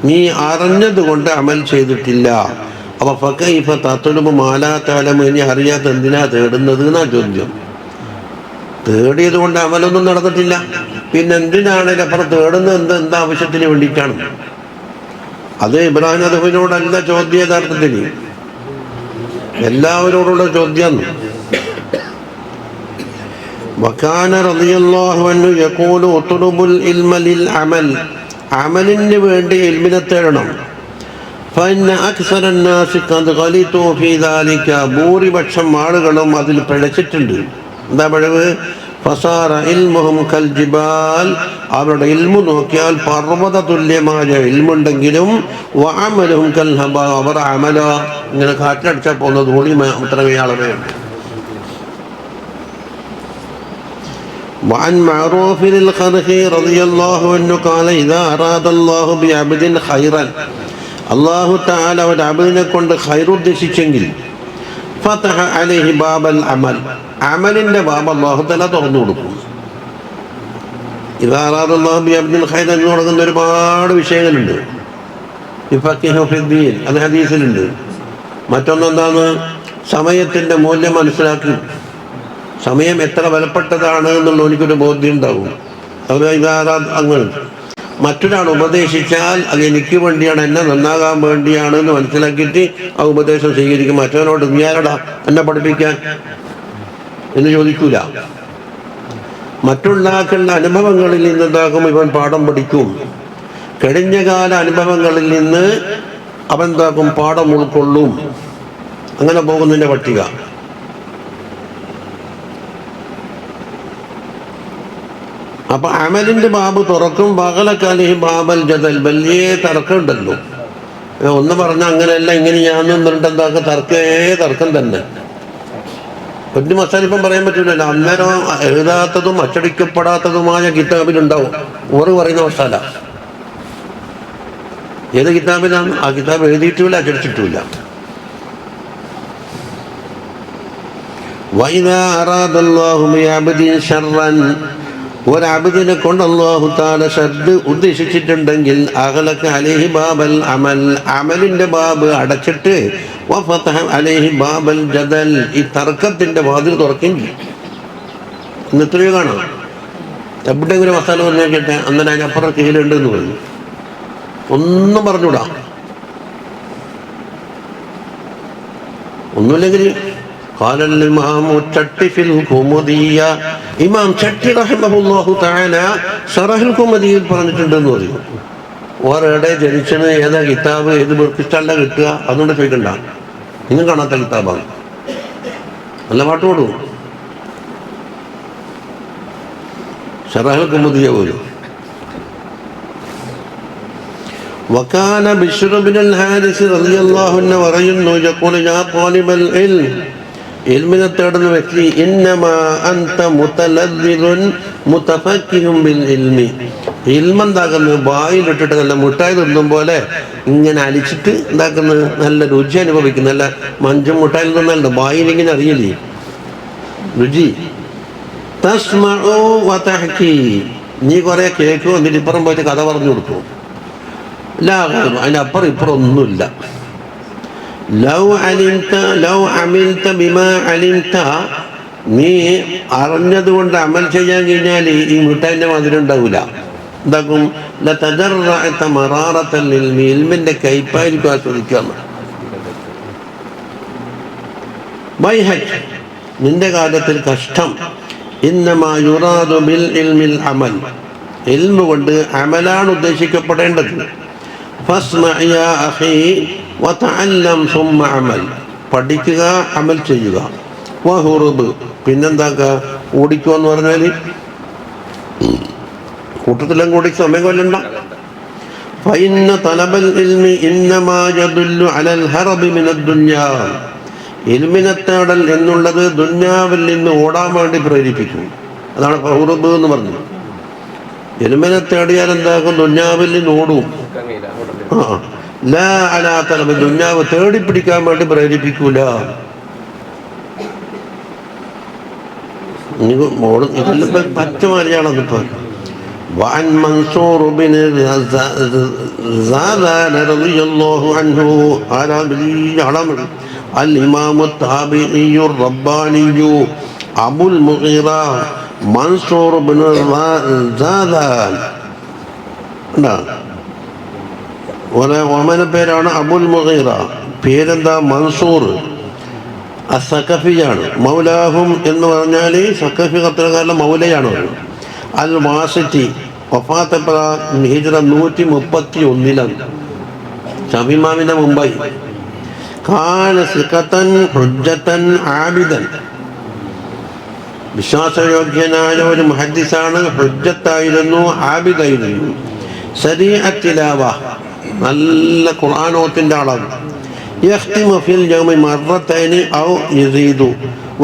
നീ അറിഞ്ഞത് കൊണ്ട് അമൽ ചെയ്തിട്ടില്ല. അപ്പൊ ഫകൈഫ തത്ലുബു മാ ലാ തഅലമു, ഇനി അറിയാത്ത എന്തിനാ തേടുന്നത് എന്നാ ചോദ്യം. തേടിയത് കൊണ്ട് അമലൊന്നും നടന്നിട്ടില്ല, പിന്നെ എന്തിനാണ് അപ്പുറം തേടുന്നത്? എന്താ ആവശ്യത്തിന് വേണ്ടിയിട്ടാണ്? അത് ഇബ്രാഹിം അദ്ഹമിനോടല്ല ചോദ്യം, യഥാർത്ഥത്തിൽ എല്ലാവരോടുള്ള ചോദ്യം. വകാന റളിയല്ലാഹു അൻഹു യഖൂലു ഉത്ലുബുൽ ഇൽമ ലിൽ അമൽ, അമലിന് വേണ്ടി ഇൽമിനെ തേടണം. ഫഇന്ന അക്സറൻ നാസി ഖദ് ഗലിതു ഫീ ദാലിക, ഭൂരിപക്ഷം ആളുകളും അതിൽ പിഴച്ചിട്ടുണ്ട്. എന്താ പിഴവ്? ഫസാറ ഇൽമുഹും കൽ ജിബാൽ, അവരുടെ ഇൽമു നോക്കിയാൽ പർവ്വത തുല്യമായ ഇൽമുണ്ടെങ്കിലും വഅമലുഹും കൽ ഹബാ, അവർ അമല ഇങ്ങനെ കാറ്റിലടിച്ചാൽ പോകുന്നത് കൂടി അത്രമേ അളവയുണ്ട്. وعن معروف الخرخي رضي الله عنه قال إذا أراد الله بعبد خيرا, അല്ലാഹു തആല ഒരു അബ്ദിനെ കൊണ്ട് ഖൈർ ഉദ്ദേശിച്ചെങ്കിൽ ഫതഹ അലൈഹി ബാബൽ അമൽ, അമലിന്റെ ബാബ് അല്ലാഹു തആല തുറന്നു കൊടുക്കും. ഇദാ അറാദല്ലാഹു ബിഅബ്ദിൻ ഖൈറൻ എന്ന് തുടങ്ങുന്ന ഒരുപാട് വിഷയങ്ങളുണ്ട്. യുഫഖിഹു ഫിദ്ദീൻ, അത് ഹദീസിലുണ്ട്. മറ്റൊന്നെന്താണ്? സമയത്തിന്റെ മൂല്യം മനസ്സിലാക്കി, സമയം എത്ര വിലപ്പെട്ടതാണ് എന്നുള്ള എനിക്കൊരു ബോധ്യം ഉണ്ടാവും. അത് അങ്ങനെ മറ്റൊരാൾ ഉപദേശിച്ചാൽ അത് എനിക്ക് വേണ്ടിയാണ്, എന്നെ നന്നാകാൻ വേണ്ടിയാണ് എന്ന് മനസ്സിലാക്കിയിട്ട് ആ ഉപദേശം സ്വീകരിക്കും. മറ്റവനോട് ഞാനടാ എന്നെ പഠിപ്പിക്കാൻ എന്ന് ചോദിക്കൂല. മറ്റുള്ളാക്കുന്ന അനുഭവങ്ങളിൽ നിന്നെന്താക്കും? ഇവൻ പാഠം പഠിക്കും. കഴിഞ്ഞകാല അനുഭവങ്ങളിൽ നിന്ന് അവൻ എന്താക്കും? പാഠം ഉൾക്കൊള്ളും. അങ്ങനെ പോകുന്നതിൻ്റെ പട്ടിക. അപ്പൊ അമലിന്റെ ബാബ് തുറക്കും. ബഗലക്കലിഹി ബാബൽ ജദൽ, വലിയ തർക്കമുണ്ടല്ലോ. ഒന്ന് പറഞ്ഞാൽ അങ്ങനെയല്ല ഇങ്ങനെയാന്ന് പറഞ്ഞിട്ട് എന്താക്കുക? തർക്കം തന്നെ. ഒരു മസാല ഇപ്പം പറയാൻ പറ്റൂലല്ലോ. അന്നേരം എഴുതാത്തതും അച്ചടിക്കപ്പെടാത്തതുമായ കിതാബിലുണ്ടാവും ഓറ് പറയുന്ന മസാല. ഏത് കിതാബിലാണ്? ആ കിതാബ് എഴുതിയിട്ടുമില്ല, അച്ചടിച്ചിട്ടുമില്ല. വഇദാ അറാദല്ലാഹു ബിഅബ്ദിൻ ശർറൻ, ഒരബ്ദിനെ കൊണ്ട് അല്ലാഹു തആല ഷർദ് ഉദ്ദേശിച്ചിട്ടുണ്ടെങ്കിൽ അഗ്ലക അലൈഹി ബാബൽ അമൽ, അമലിന്റെ ബാബ് അടച്ചിട്ട് വഫതഹ അലൈഹി ബാബൽ ജദൽ, ഈ തർക്കത്തിന്റെ വാതിൽ തുറക്കുകയും ചെയ്യും. ഇന്ന് എത്രയോ കാണാം. എവിടെയെങ്കിലും മസാല പറഞ്ഞു നോക്കിയിട്ട് അന്നേരം അതിനപ്പുറം കീലുണ്ട് എന്ന് പറഞ്ഞു. ഒന്നും പറഞ്ഞുകൂടാ. ഒന്നുമില്ലെങ്കിൽ ഇമാം ചട്ടി റഹിമഹുല്ലാഹു തആല ശറഹുൽ ഖുമദിയിൽ പറഞ്ഞിട്ടുണ്ടെന്ന് പറയും. ഓരടെ ജനിച്ചത് ഏതാ കിതാബ്, ഏത് ബുക്കിഷ്ടല്ല കിട്ടുക, അതുകൊണ്ട് ചോദിക്കണ്ട. നിങ്ങൾ കാണാത്ത കിതാബാണ്. നല്ല പാട്ട് പാടും. ശറഹുൽ ഖുമദിയ പോലും. وكان بشر بن الحارث رضي الله عنه പറയുന്നു يقول يا طالب العلم, ഇൽമിനെ തേടുന്ന വ്യക്തി, ഇന്നമാ അൻത മുതലദ്ദിദുൻ മുതഫക്കിഹുൻ ബിൽ ഇൽമി, ഇൽമെന്താക്കുന്നത് വായിലിട്ടിട്ട് നല്ല മുട്ടായി തിന്നും പോലെ ഇങ്ങനെ അലിച്ചിട്ട് എന്താക്കുന്നത്, നല്ല രുചി അനുഭവിക്കുന്നു. നല്ല മഞ്ചും മുട്ടായി തിന്നല്ല, വായിലിങ്ങനെ അറിയില്ലേ രുചി. തസ്മഉ വതഹ്കി, നീ കുറെ കേൾക്കും, എന്നിട്ട് ഇപ്പുറം പോയിട്ട് കഥ പറഞ്ഞു കൊടുക്കും. അതിനപ്പുറം ഇപ്പുറം ഒന്നുമില്ല. ലൗ അമിൽത ബിമാ അലിംത, നീ അറിഞ്ഞതുകൊണ്ട് അമൽ ചെയ്യാൻ കഴിഞ്ഞാൽ ഈ മിഠായിന്റെ മാതിരി ഉണ്ടാവില്ല. എന്താക്കും, ഇൽമിന്റെ കൈപ്പായിരിക്കും ആസ്വദിക്കാന്ന്. നിന്റെ കാര്യത്തിൽ കഷ്ടം. ഇന്നമാ യുറാദു ബിൽ ഇൽമിൽ അമൽ, ഇൽമു കൊണ്ട് അമലാണ് ഉദ്ദേശിക്കപ്പെടേണ്ടത്. ഫസ്മഅ യാ അഖീ വതഅല്ലം സുമ്മ അമൽ, പഠിക്കുക, അമൽ ചെയ്യുക. വഹുറുബ്, പിന്നെന്താക്കുക, ഓടിക്കുമെന്ന് പറഞ്ഞാൽ കൂട്ടത്തിലും കൂടി സമയം കൊല്ലണ്ട. ഫഇന്ന തലബൽ ഇൽമി ഇന്നമാ യദുല്ലു അലൽ ഹറബി മിനദ് ദുനിയാ, ഇൽമിനെ തേടൽ എന്നുള്ളത് ദുനിയാവിൽ നിന്ന് ഓടാൻ വേണ്ടി പ്രേരിപ്പിക്കും. അതാണ് ഹുറുബ് എന്ന് പറഞ്ഞത്. ഇൽമിനെ തേടിയാൽ എന്താക്കും, ദുനിയാവിൽ നിന്ന് ഓടും. ലാ അലാ തലബ്, ദുനിയാവ് തേടിപ്പിടിക്കാൻ വേണ്ടി പ്രേരിപ്പിക്കൂല. ഇതെല്ലാം പച്ച മലയാളം. ഇപ്പൊ وعن منصور بن زادان رضي الله عنه قال الإمام التابعي الرباني أبو المغيرة منصور بن زادان ഓമന പേരാണ് അബുൽ മുഗീറ. പേരെന്താ, മൻസൂർ. അസഖഫിയാണ്. മൗലാഹും എന്ന് പറഞ്ഞാൽ സഖഫി ഖത്തറുകാരുടെ മൗലയാണ്. അൽ വാസിറ്റി, വഫാത്തപ്പ ഹിജ്റ 131 ഷഫീമാമിന്റെ മുംബൈ. കാന സിഖതൻ ഹുജ്ജതൻ ആബിദൻ, വിശ്വാസയോഗ്യനായ ഒരു മുഹദ്ദിസാണ്. ഹുജ്ജത്തായിരുന്നു, ആബിദായിരുന്നു. സരീഅത്തിലാവ, നല്ല ഖുർആനോത്തിന്റെ ആളാണ്. യഖ്തിമു ഫിൽ യൗമി മർറതൈനി ഔ യസീദു,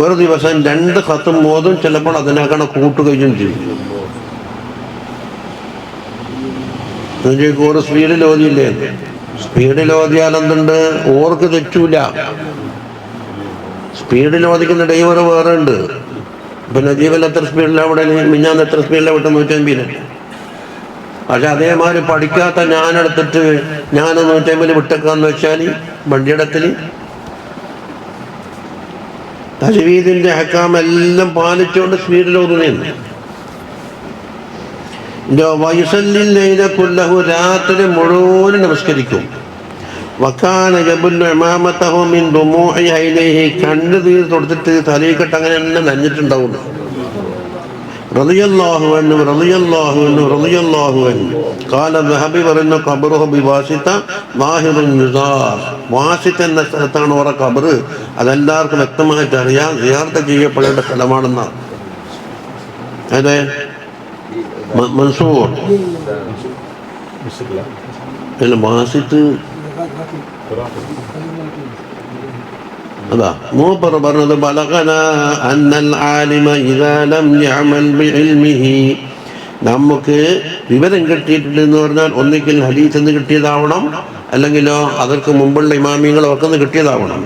ഒരു ദിവസം 2 ഖത്ം ഓതും, ചിലപ്പോൾ അതിനേക്കാൾ കൂട്ടുകയും ചെയ്യും. ഒരു സ്പീഡിൽ ഓതിയില്ലേ, സ്പീഡിൽ ഓതിയാൽ എന്തുണ്ട്, ഓർക്ക് തെറ്റൂല. സ്പീഡിൽ ഓതിക്കുന്ന ഡ്രൈവർ വേറെ ഉണ്ട്. പിന്നെ ജീവൻ എത്ര സ്പീഡിലാണ് അവിടെ, മിഞ്ഞാന്ന് എത്ര സ്പീഡിലാണ് വിട്ട് 150. പക്ഷെ അതേമാതിരി പഠിക്കാത്ത ഞാനെടുത്തിട്ട് ഞാൻ 150 വിട്ടേക്കാന്ന് വെച്ചാൽ വണ്ടിയിടത്തിൽ തജ്വീദിന്റെ ഹക്കാമെല്ലാം പാലിച്ചുകൊണ്ട് സ്പീഡിൽ ഓതുന്നതാണ്. വയുസല്ലില്ലൈലകുല്ലഹു, രാത്രി മുഴുവൻ നമസ്കരിക്കും. വക്കാന യബുല്ലു ഇമാമതഹു മിൻ ദുമൂഇ ഐനൈഹി, കണ്ണ് തീർത്ത് കൊടുത്തിട്ട് തലയിൽക്കെട്ട് അങ്ങനെ തന്നെ നനഞ്ഞിട്ടുണ്ടാവും. റളിയല്ലാഹു അൻഹു റളിയല്ലാഹു അൻഹു റളിയല്ലാഹു അൻഹു ഖാല ദഹബി പറയുന്നു, ഖബറുഹു ബിവാസിത വാഹിറുൻ യുസാർ, വാസിത എന്ന സ്ഥലത്താണ് ഓരോ ഖബർ. അതെല്ലാവർക്കും വ്യക്തമായിട്ട് അറിയാം, സിയാറത്ത് ചെയ്യപ്പെടേണ്ട സ്ഥലമാണെന്നാണ്. അതെ, മൻസൂർ അല്ല, വാസിത്ത് അതാ മൂപ്പർ പറഞ്ഞത്. ബലഗനാ അന്നൽ ആലിമ ഇദാ ലം യഅമൽ ബിഇൽമിഹി, നമുക്ക് വിവരം കിട്ടിയിട്ടുണ്ട് എന്ന് പറഞ്ഞാൽ ഒന്നിക്കൽ ഹദീസ് എന്ന് കിട്ടിയതാവണം, അല്ലെങ്കിലോ അതற்கு മുമ്പുള്ള ഇമാമികളൊക്കെ ഒന്ന് കിട്ടിയതാവണം.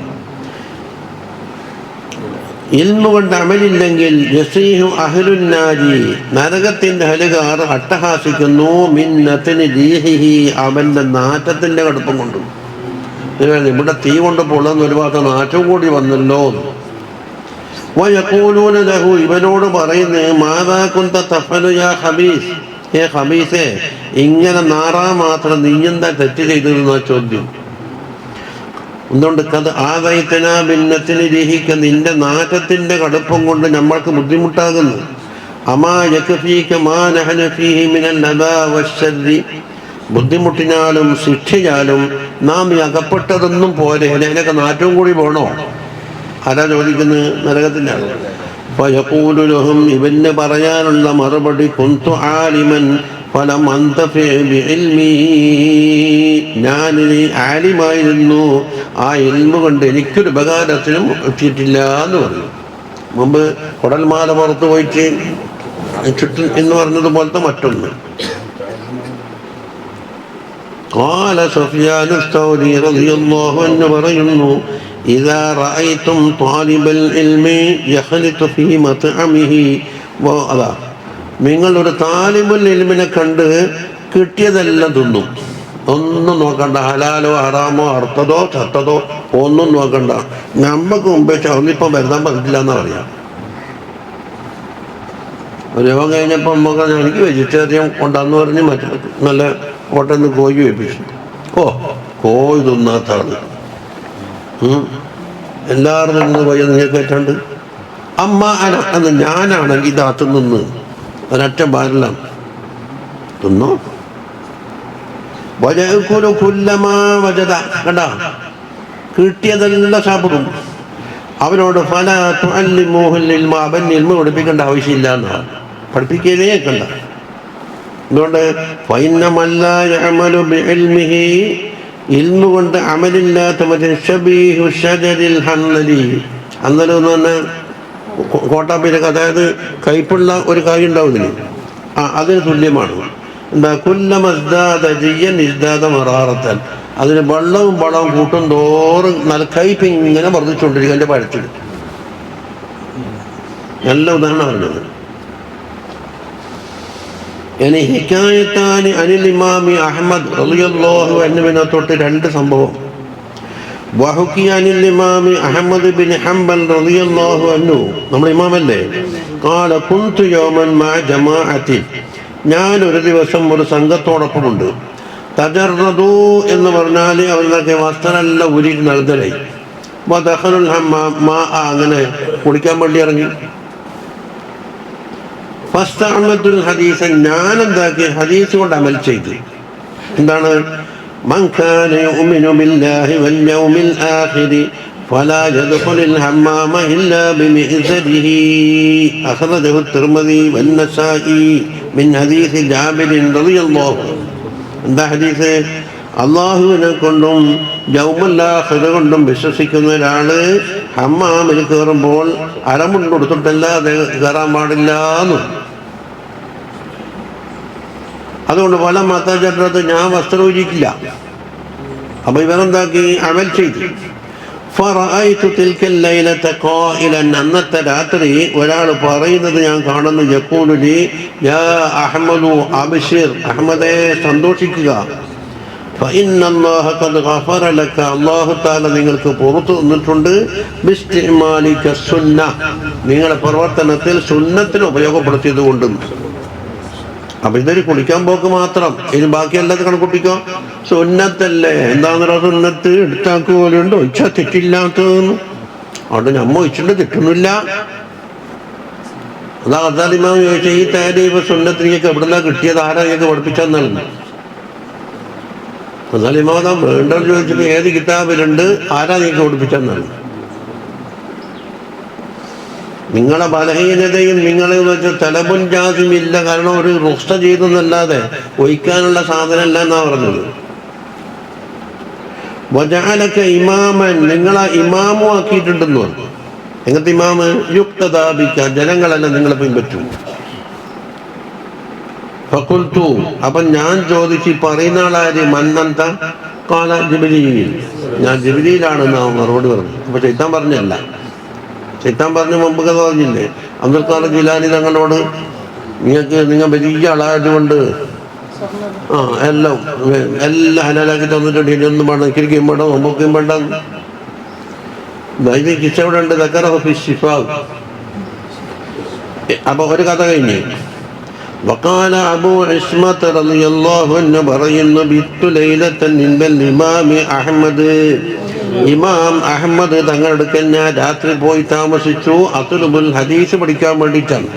ഇൽമു കൊണ്ട് അമലില്ലെങ്കിൽ യസീഹു അഹ്ലുന്നാരി, നരകത്തിന്റെ അഹലുകാർ അട്ടഹാസിക്കുന്നു. മിന്നത്തിന് ദീഹിഹി, അവന്റെ നാറ്റത്തിന്റെ കടുപ്പം കൊണ്ട്. ഇവിടെ തീ കൊണ്ട് പൊള്ളുന്ന ഒരു ഭാഗത്ത് നാറ്റം കൂടി വന്നല്ലോ. വയഖൂലൂന ലഹു, ഇവനോട് പറയുന്നത് മാദാ കുന്ത തഫ്അലു യാ ഖബീസ്, ഖബീസേ ഇങ്ങനെ നാറാൻ മാത്രം നീ എന്താ തെറ്റ് ചെയ്തതെന്ന ചോദ്യം. എന്തുകൊണ്ട് കത് ആദൈതന ഭിന്നത്തിന് രഹിക്ക, നിന്റെ നാറ്റത്തിന്റെ കടുപ്പം കൊണ്ട് നമ്മൾക്ക് ബുദ്ധിമുട്ടാകുന്നു. അമാ യക്ഫീക മാ നഹ്നു ഫീഹി മിനൽ അദാ വശ്ശർരി, ബുദ്ധിമുട്ടിനാലും ശിക്ഷയാലും നാം ഈ അകപ്പെട്ടതൊന്നും പോരെ, അതിനൊക്കെ നാറ്റവും കൂടി പോകണോ? ആരാ ചോദിക്കുന്നത്? നരകത്തിനാണ്. ഫയഖൂലു ലഹും, ഇവന് പറയാനുള്ള മറുപടി കുന്തു ആലിമൻ ഫലം അന്തഫി ബിഇൽമി, ഞാനിനി ആലിമായിരുന്നു, ആ ഇൽമു കൊണ്ട് എനിക്കൊരു ഉപകാരത്തിനും എത്തിയിട്ടില്ല എന്ന് പറഞ്ഞു. മുമ്പ് കുടൽമാല പുറത്ത് പോയിട്ട് ചുറ്റും എന്ന് പറഞ്ഞതുപോലത്തെ മറ്റൊന്ന്. ഖാല സുഫ്യാനു സ്തൗരി റളിയല്ലാഹു അൻഹു പറയുന്നു, ഇദാ റഅയ്തും ത്വാലിബൽ ഇൽമി യഖ്ലിതു ഫീ മത്അമിഹി, അതാ നിങ്ങൾ ഒരു താലിബുൽ ഇൽമിനെ കണ്ട് കിട്ടിയതെല്ലാം തിന്നും, ഒന്നും നോക്കണ്ട, ഹലാലോ ഹറാമോ അർത്ഥതോ ചത്തതോ ഒന്നും നോക്കണ്ട. നമ്മക്ക് മുമ്പേ ഒന്നിപ്പം വരുത്താൻ പറ്റില്ല എന്നാ പറയാം. ഒരു യോഗം കഴിഞ്ഞപ്പോൾ നമുക്ക് എനിക്ക് വെജിറ്റേറിയൻ കൊണ്ടാന്ന് പറഞ്ഞ് മറ്റേ നല്ല ഹോട്ടലിൽ കോഴി വെപ്പിച്ചു. ഓ, കോഴി തിന്നാത്താണ് എല്ലാവരും നിന്ന് പോയി നിങ്ങൾക്ക് കേട്ടുണ്ട്. അമ്മ അന എന്ന് ഞാനാണെങ്കിൽ ഇതാത്ത് നിന്ന് ഒരൊറ്റ ബാരലാണ് തിന്നോ. കണ്ട കിട്ടിയതെല്ലാം സാപ്പിടും. അവനോട് ഫല തുഅല്ലിമൂഹുൽ ഇൽമ, അവൻ ഇൽമ പഠിപ്പിക്കേണ്ട ആവശ്യമില്ല എന്നാണ്, പഠിപ്പിക്കലേ കണ്ട. അതുകൊണ്ട് ഫഇന്നമല്ല യഅമലു ബിഇൽമിഹി, ഇൽമ കൊണ്ട് അമലില്ലാത്ത മറ്റേ ശബീഹു ശജരിൽ ഹന്നലി, ഹന്നല് എന്ന് പറഞ്ഞാൽ കോട്ടാപ്പീരൊക്കെ, അതായത് കയ്പുള്ള ഒരു കായ് ഉണ്ടാവുന്നില്ല, അതിന് തുല്യമാണ്. എന്താ കുല്ലമസ്ദാദ ജിയ്യൻ ഇസ്ദാദ മറാറത്തൻ, അതിന് വെള്ളവും വളവും കൂട്ടും തോറും നല്ല കയ്പ് ഇങ്ങനെ വർദ്ധിച്ചുകൊണ്ടിരിക്കും എൻ്റെ പഴത്തിൽ. നല്ല ഉദാഹരണം പറഞ്ഞത്. ഇനി ഹിക്കായത്താനി അനിൽ ഇമാമി അഹ്മദ് റളിയല്ലാഹു അൻഹുവിനെ തൊട്ട് രണ്ട് സംഭവം. വഹുക്കി അനിൽ ഇമാമി അഹ്മദ് ബിൻ ഹംബൽ റളിയല്ലാഹു അൻഹു, നമ്മുടെ ഇമാമല്ലേ, ഖാല കുന്തു യൗമൻ മഅ ജമാഅത്തി, ഞാൻ ഒരു ദിവസം ഒരു സംഘത്തോടൊപ്പമുണ്ട്. തജർറദു എന്ന് പറഞ്ഞാൽ അവരുടെ വസ്ത്രമെല്ലാം ഉരുകി നൽകലായി. വദഖലുൽ ഹമ്മാം, അങ്ങനെ കുളിക്കാൻ വേണ്ടി ഇറങ്ങി. ഫസ്തഅമദുൽ ഹദീസ, ഞാൻ എന്താക്കി ഹദീസ് കൊണ്ട് അമൽ ചെയ്തു. എന്താണ്? മൻ കാന യുഅ്മിനു ബില്ലാഹി വൽ യൗമിൽ ആഖിരി ഫലാ യദ്ഖുലുൽ ഹമ്മാമ ഇല്ലാ ബിമിഅ്സരിഹി, അഖ്റജഹു തിർമിദി വന്നസായി മിൻ ഹദീസ് ജാബിർ റളിയല്ലാഹു. എന്താ ഹദീസ്? അള്ളാഹുവിനെ കൊണ്ടും യൗമുൽ ആഖിറ കൊണ്ടും വിശ്വസിക്കുന്ന ഒരാള് ഹമ്മാമിൽ കയറുമ്പോൾ അരമുണ്ട് കൊടുത്തിട്ടല്ലാതെ കയറാൻ പാടില്ല എന്നും. അതുകൊണ്ട് പല മതചട്ടത്ത് ഞാൻ വസ്ത്രം ഉരിക്കില്ല. അപ്പൊ ഇവരെന്താക്കി? അമൽ ചെയ്തു. ഫറഅയ്തു തിൽക്കൽ ലൈലത ഖായിലൻ, അന്നത്തെ രാത്രി ഒരാൾ പറയുന്നത് ഞാൻ കാണുന്നു, യഖൂലു ലി യാ അഹ്മദു അബ്ശിർ, അഹ്മദേ സന്തോഷിക്കുക, ഫഇന്നല്ലാഹ ഖദ് ഗഫറ ലക, അല്ലാഹു തആല നിങ്ങൾക്ക് പുറത്തു തന്നിട്ടുണ്ട്, ബിസ്തിമാലിക സുന്ന, നിങ്ങളുടെ പ്രവർത്തനത്തിൽ സുന്നത്തിന് ഉപയോഗപ്പെടുത്തിയത് കൊണ്ട്. അപ്പൊ ഇതൊരു കുളിക്കാൻ പോക്ക് മാത്രം, ഇനി ബാക്കി എല്ലാത്തും കണക്കുട്ടിക്കോ സുന്നത്തല്ലേ. എന്താണെന്നോ സുന്നത്ത് എടുത്താക്ക് പോലെയുണ്ട്, ഒഴിച്ചാൽ തെറ്റില്ലാത്തതെന്ന്. അതുകൊണ്ട് നമ്മ ഒഴിച്ചിട്ട് തെറ്റൊന്നുമില്ല. അതാ അതാലിമാ ചോദിച്ചാൽ ഈ താരീഫ് സുന്നത്ത് നിങ്ങൾക്ക് എവിടെന്നാ കിട്ടിയത്, ആരാ നിങ്ങൾക്ക് പഠിപ്പിച്ചെന്നാണ്. അതാലിമാതാ വേണ്ടെന്ന് ചോദിച്ചിട്ട് ഏത് കിതാബിലുണ്ട്, ആരാ നിങ്ങൾക്ക് പഠിപ്പിച്ചെന്നാണ്. നിങ്ങളെ ബലഹീനതയും നിങ്ങളെ വെച്ച് തലപുഞ്ചാതുമില്ല, കാരണം ഒരു റുഖ്സ ചെയ്തെന്നല്ലാതെ ഒഴിക്കാനുള്ള സാധനമല്ല എന്നാ പറഞ്ഞത്. വജഅലക ഇമാമൻ, നിങ്ങളെ ഇമാമും ആക്കിയിട്ടുണ്ടെന്ന് പറഞ്ഞു. എങ്ങനത്തെ ഇമാമ്? യുക്തദാബിക്ക, ജനങ്ങളെല്ലാം നിങ്ങളെ പിൻപറ്റും. ഫഖുൽതു, അപ്പൊ ഞാൻ ചോദിച്ചു, പറയുന്ന ആളാര്? മന്നന്ത? ഖാല ജിബ്രീൽ, ഞാൻ ജിബ്രീലാണെന്ന് മറുപടി പറഞ്ഞു. അപ്പൊ ചൈത്താൻ പറഞ്ഞല്ല, ചൈത്താൻ പറഞ്ഞ് മുമ്പ് കഥ പറഞ്ഞില്ലേ, അബ്ദുൽ ഖാദർ ജിലാനി തങ്ങളോട് നിങ്ങൾ വലിയ ആളായതുകൊണ്ട് എല്ലാം ഹലാലാക്കി തന്നിട്ടുണ്ട്, ഇനിയൊന്നും വേണം, കിരിക്കും വേണ്ട, നോമ്പൊക്കെയും വേണ്ട. ഇത് കിസ് എവിടെ ഉണ്ട്? ദക്കറഹു ഫി ശിഫാ, അപ്പോൾ ഒരു കഥ കഴിഞ്ഞ്. വഖാല അബൂ ഇസ്മത്ത് റളിയല്ലാഹു അൻഹു പറയുന്നു, ബിത്തു ലൈലത്തൻ ഇൻദൽ ഇമാമി അഹ്മദ്, ഇമാം അഹ്മദ് തങ്ങളുടെ അടുക്കൽ ഞാൻ രാത്രി പോയി താമസിച്ചു. അത്ലുബുൽ ഹദീസ് പഠിക്കാൻ വേണ്ടിയിട്ടാണ്.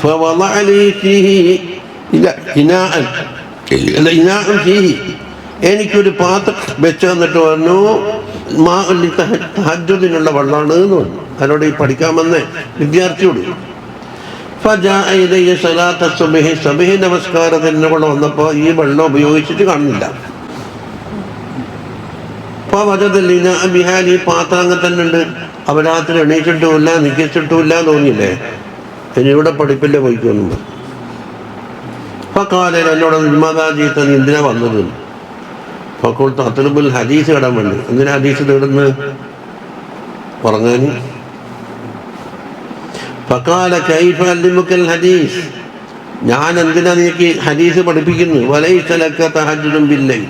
فوضع لي فيه إناء فيه, എനിക്കൊരു പാത്രം വെച്ച് തന്നിട്ട് പറഞ്ഞു, തഹജ്ജുദിനുള്ള വെള്ളമാണ് എന്ന് പറഞ്ഞു. അതിനോട് ഈ പഠിക്കാൻ വന്ന വിദ്യാർത്ഥിയോട്. ഫജാഅ ഇലയ്യ സലാത്ത സുബ്ഹി, സുബ്ഹി നമസ്കാരത്തിന് കൂടെ വന്നപ്പോൾ ഈ വെള്ളം ഉപയോഗിച്ചിട്ട് കാണുന്നില്ല. അപ്പോൾ വജദല്ലിന ബിഹാൽ, ഈ പാത്രം അങ്ങനെ തന്നെ ഉണ്ട്. അവ രാത്രി എണീച്ചിട്ടുമില്ല നിൽക്കിച്ചിട്ടുമില്ല തോന്നിയില്ലേ, ഇനി ഇവിടെ പഠിപ്പില്ലേ പോയിക്കൊന്നും. അപ്പോൾ കാലയിൽ എന്നോട് നിമാതാജീത്ത നീ എന്തിനാ വന്നത്? അപ്പോൾ അത്ലുബുൽ ഹദീസ് ഇടാൻ വേണ്ടി. എന്തിനാ ഹദീസ് തേടുന്നത്? ഉറങ്ങാൻ. ഫഖാല കൈഫ അല്ലിമുക്കൽ ഹദീസ്, ഞാൻ എന്തിനാ നീക്ക് ഹദീസ് പഠിപ്പിക്കുന്നു? വലൈസ ലക തഹജ്ജുദുൻ ബില്ലൈൽ,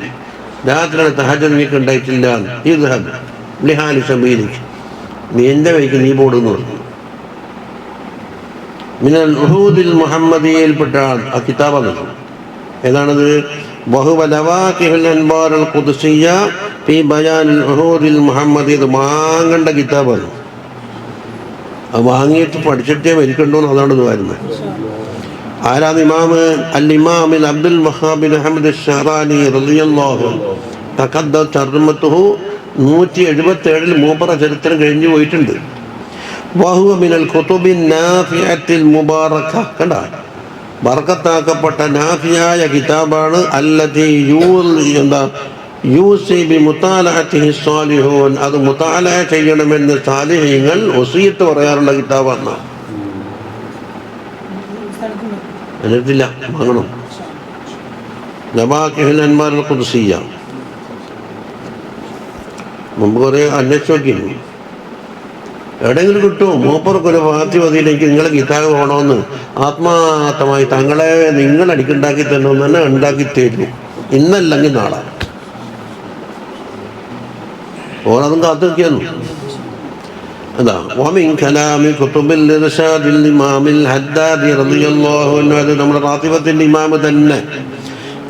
രാത്രിയുടെ തഹജ്ജുദ് നീക്ക് ഉണ്ടായിട്ടില്ല. ഇദ്ഹബ് ലിഹാലി സബീലിക്, നീ എൻ്റെ വഴിക്ക് നീ പോടുന്നു പറഞ്ഞു. മിനൽ ഉഹൂദിൽ മുഹമ്മദിയയിൽപ്പെട്ട ആ കിതാബാണ്. ഏതാണത്? വഹുവ ലവാഖിഹുൽ അൻവാറുൽ ഖുദ്സിയ്യ ഫീ ബയാനിൽ ഉഹൂദിൽ മുഹമ്മദി. ഇത് വാങ്ങേണ്ട കിതാബാണ്. അത് വാങ്ങിയിട്ട് പഠിച്ചിട്ടേ മരിക്കണ്ടോന്ന് അതാണ് ഇത് വരുന്നത്. ആരാണ് ഇമാമ്? അൽ ഇമാമിൽ അബ്ദുൽ വഹാബ് ബിൻ അഹ്മദ് അശ്ശഹറാനി റളിയല്ലാഹു തഖദ്ദം തർജമത്തുഹു. 177 മൂപ്പറ ചരിത്രം കഴിഞ്ഞു പോയിട്ടുണ്ട്. വഹുവ മിനൽ കുതുബിൻ നാഫിഅത്തിൽ മുബാറക, കണ്ട ബർക്കത്താക്കപ്പെട്ട നാഫിയായ കിതാബാണ്. അല്ലതി യൂസി ബി മുതാലഅതിഹി സ്വാലിഹൂൻ, അത് മുതാലഅ ചെയ്യണമെന്ന് സാലിഹീങ്ങൾ വസിയത്ത് പറയാറുള്ള കിതാബാണ്. എന്നിട്ടില്ല വാങ്ങണം. ലവാഖിഹുൽ അൻവാറുൽ ഖുദ്സിയ്യ മുമ്പ് കുറേ അന്വേഷിച്ച് നോക്കിയിരുന്നു, എവിടെയെങ്കിലും കിട്ടുമോ? മൂപ്പർക്കൊരു പാർട്ടി മതിയിലേക്ക് നിങ്ങളെ കിതാബ് വേണമെന്ന് ആത്മാർത്ഥമായി തങ്ങളെ നിങ്ങൾ അടിക്കുണ്ടാക്കി തരണമെന്ന് തന്നെ ഉണ്ടാക്കി തരും, ഇന്നല്ലെങ്കിൽ നാളെ. ഓരതും കാത്തു നോക്കിയാന്നു. അതാ വമിൻ കലാമി കുതുബിൽ ഇർശാദിൽ ഇമാമിൽ ഹദ്ദാദി റളിയല്ലാഹു അൻഹു, അത് നമ്മുടെ റാത്തിബത്തിന്റെ ഇമാമ് തന്നെ.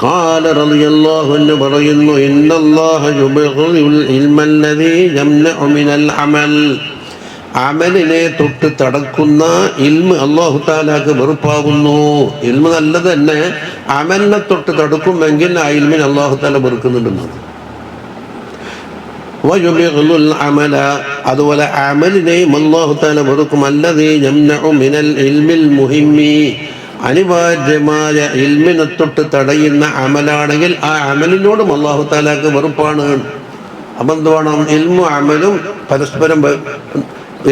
ഖാല റളിയല്ലാഹു അൻഹു പറയുന്നു, ഇന്നല്ലാഹ യുബ്ഗിദുൽ ഇൽമല്ലദീ യംനഉ മിനൽ അമൽ, അമലിനെ തൊട്ട് തടക്കുന്ന ഇൽമ് അല്ലാഹു തആലാക്ക് വെറുപ്പാകുന്നു. ഇൽമ് നല്ലത് തന്നെ, അമലിനെ തൊട്ട് തടുക്കുമെങ്കിൽ ആ ഇൽമിനെ അല്ലാഹു തആല വെറുക്കുന്നുണ്ടെന്നാണ്. വയുബ്ഗിദുൽ അമല, അതുപോലെ അമലിനെയും അല്ലാഹു തആല വെറുക്കും. അല്ലദീ യംനഉ മിനൽ ഇൽമിൽ മുഹിമ്മി, അനിവാര്യമായ ഇൽമിനെ തൊട്ട് തടയുന്ന അമലാണെങ്കിൽ ആ അമലിനോടും അല്ലാഹു തആലാക്ക് വെറുപ്പാണ്. അപ്പം എന്ത് വേണം? ഇൽമും അമലും പരസ്പരം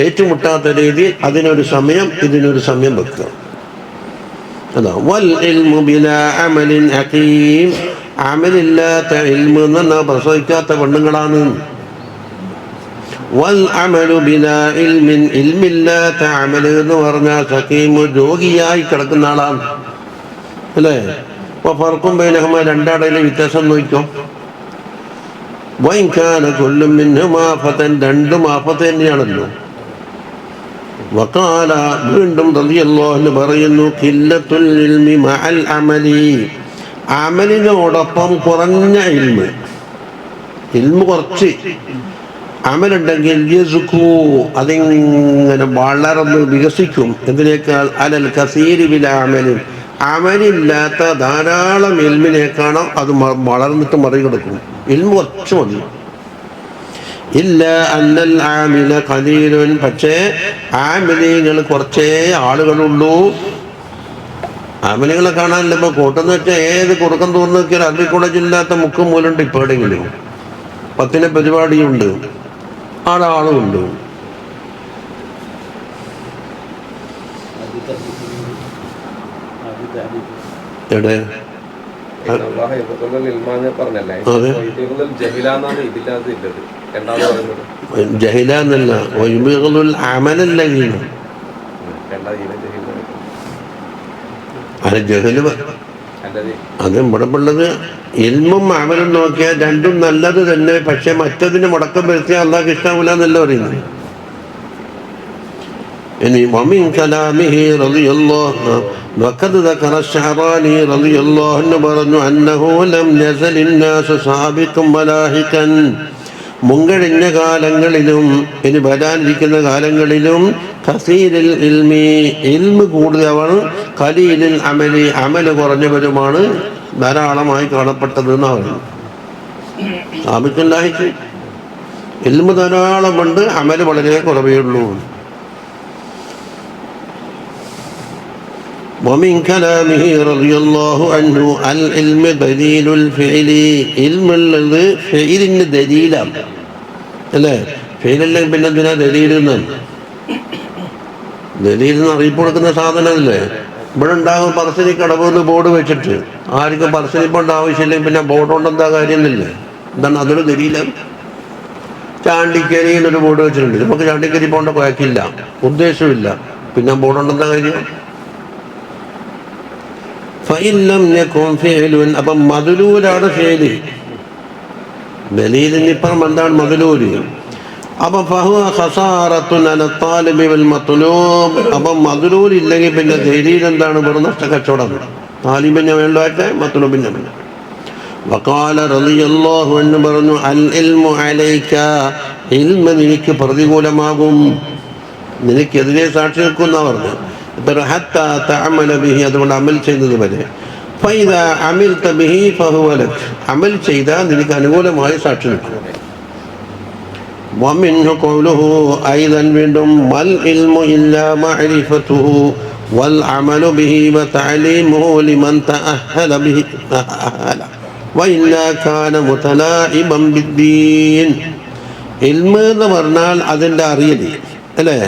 ഏറ്റുമുട്ടാത്ത രീതിയിൽ അതിനൊരു സമയം ഇതിനൊരു സമയം വെക്കുക. അതാ വൽ ഇൽമു ബിലാ അമലിൻ ഹകീം, അമലില്ലാത്ത ഇൽമ് എന്ന് പറഞ്ഞാൽ പ്രസവിക്കാത്ത പെണ്ണുങ്ങളാണ്. വൽ അമലു ബിലാ ഇൽമിൻ, ഇൽമില്ലാത്ത അമൽ എന്ന് പറഞ്ഞാൽ ഹകീമ് രോഗിയായി കിടക്കുന്ന ആളാണ്, അല്ലേ? അപ്പോൾ ഫർഖും ബൈനഹുമാ, രണ്ടാടയിലെ വ്യത്യാസം നോക്കിക്കോ. വൈൻ കാന കുല്ലു മിൻഹുമാ ആഫതൻ, രണ്ടും ആഫത്ത് തന്നെയാണല്ലോ. വഖാല, വീണ്ടും റളിയല്ലാഹു അൻഹു പറയുന്നു, ഖില്ലത്തുൽ ഇൽമി മഅൽ അമലി, അമലിനോടൊപ്പം കുറഞ്ഞ ഇൽമ്, ഇൽമ് കുറച്ച് അമലുണ്ടെങ്കിൽ യസ്കൂ, അതിങ്ങനെ വളർന്ന് വികസിക്കും. എന്തിനേക്കാൾ? അലൽ കസീരി ബില അമലിൻ, അമലില്ലാത്ത ധാരാളം ഇൽമിനേക്കാളും അത് വളർന്നിട്ട് മറികടക്കും. ഇൽമ് കുറച്ച് മതി. ഇല്ല അന്നൽ ആമില ഖലീലുൻ, പക്ഷേ ആമിലീങ്ങൾ കുറച്ചേ ആളുകളുള്ളൂ. ആമിലികളെ കാണാനില്ല. ഇപ്പോൾ കൂട്ടെന്ന് വെച്ചാൽ ഏത് കുറുക്കം തോന്നുന്നു നോക്കിയാൽ അഗ്രി കോളേജില്ലാത്ത മുക്കും മൂലുണ്ട്. ഇപ്പോൾ എവിടെയെങ്കിലും 10 പരിപാടിയുണ്ട്, ആളുണ്ട്. എവിടെ? ജഹില എന്നല്ല, അമലല്ല. ജഹല് അത് ഇവിടെ ഉള്ളത്. ഇൽമും അമലും നോക്കിയാൽ രണ്ടും നല്ലത് തന്നെ, പക്ഷെ മറ്റതിന് മുടക്കം വരുത്തിയാൽ അള്ളാഹ്ക്ക് ഇഷ്ടാവില്ല എന്നല്ല പറയുന്നത്. ഇനി വമിൻ കലാമിഹി റളിയല്ലാഹു വഖദ് ദകറ അശ്ശഅറാനി റളിയല്ലാഹു അൻഹു പറഞ്ഞു അന്നഹു ലം യസലിൻ നാസു സാബിഖൻ വലാഹിഖൻ മുൻകഴിഞ്ഞ കാലങ്ങളിലും ഇനി വരാനിരിക്കുന്ന കാലങ്ങളിലും കസീരിൽ ഇൽമി ഇൽമ് കൂടുതലാണ് ഖലീലിൽ അമലി അമല് കുറഞ്ഞവരുമാണ് ധാരാളമായി കാണപ്പെട്ടത് എന്നാണ് പറയുന്നത്. സാബിഖുല്ലാഹിക്ക് ഇൽമ് ധാരാളമുണ്ട്, അമല് വളരെ കുറവേ ഉള്ളൂ. ومن كلامه رضي الله عنه العلم دليل الفعل علم ഉള്ളത് ഫിഇലിന് ദലീലാണ് അല്ലേ? ഫിഇലല്ലെങ്കിൽ പിന്നെ എന്തിനാ ദലീൽ എന്നാണ്? ദലീൽ എന്ന് അറിയിപ്പ് കൊടുക്കുന്ന സാധനമല്ലേ? ഇവിടെ ഉണ്ടാകും പറശ്ശിനി കടവെന്ന് ബോർഡ് വെച്ചിട്ട് ആർക്കും പറശ്ശിനിപ്പോണ്ട ആവശ്യമില്ലെങ്കിൽ പിന്നെ ബോർഡ് കൊണ്ട് എന്താ കാര്യമില്ലേ? എന്താണ് അതൊരു ദലീലാണ്? ചാണ്ടിക്കരി എന്നൊരു ബോർഡ് വെച്ചിട്ടുണ്ട്, നമുക്ക് ചാണ്ടിക്കരി പോകേണ്ട കുഴക്കില്ല, ഉദ്ദേശമില്ല, പിന്നെ ബോർഡ് കൊണ്ട് എന്താ കാര്യം? അപ്പം മദലൂലാണ് ഫേല്, ദലീലിനിപ്പുറം എന്താണ് മദലൂല്? അപ്പം അപ്പം മദലൂൽ ഇല്ലെങ്കിൽ പിന്നെ ദലീൽ എന്താണ്? വെറും നഷ്ടക്കച്ചവടം. താലിബിനെ വേണ്ടതായിട്ട് മത്ലൂബിനെ വേണ്ട. വഖാല റളിയല്ലാഹു അൻഹു പറഞ്ഞു അൽ ഇൽമു അലൈക ഇൽമ നിനക്ക് പ്രതികൂലമാകും, നിനക്കെതിരെ സാക്ഷി നിൽക്കുന്ന പറഞ്ഞു. ഹത്താ തഅമല ബിഹി അതുകൊണ്ട് അമൽ ചെയ്യുന്നത് വരെ. ഫൈദാ അമിൽത ബിഹി ഫഹുവ ലക് അമൽ ചെയ്താൽ നിനക്ക് അനുകൂലമായി സാക്ഷി നിൽക്കും. വമിൻഹു ഖൗലുഹു ഐദൻ വീണ്ടും വൽ ഇൽമു ഇല്ലാ മഅരിഫതുഹു വൽ അമലു ബിഹി വതഅലീമുഹു ലിമൻ തഅഹല ബിഹി വഇല്ലാ കാന മുതലാഇബൻ ബിദ്ദീൻ. ഇൽമ് എന്ന് പറഞ്ഞാൽ അതിൻ്റെ അറിയൽ അല്ലേ?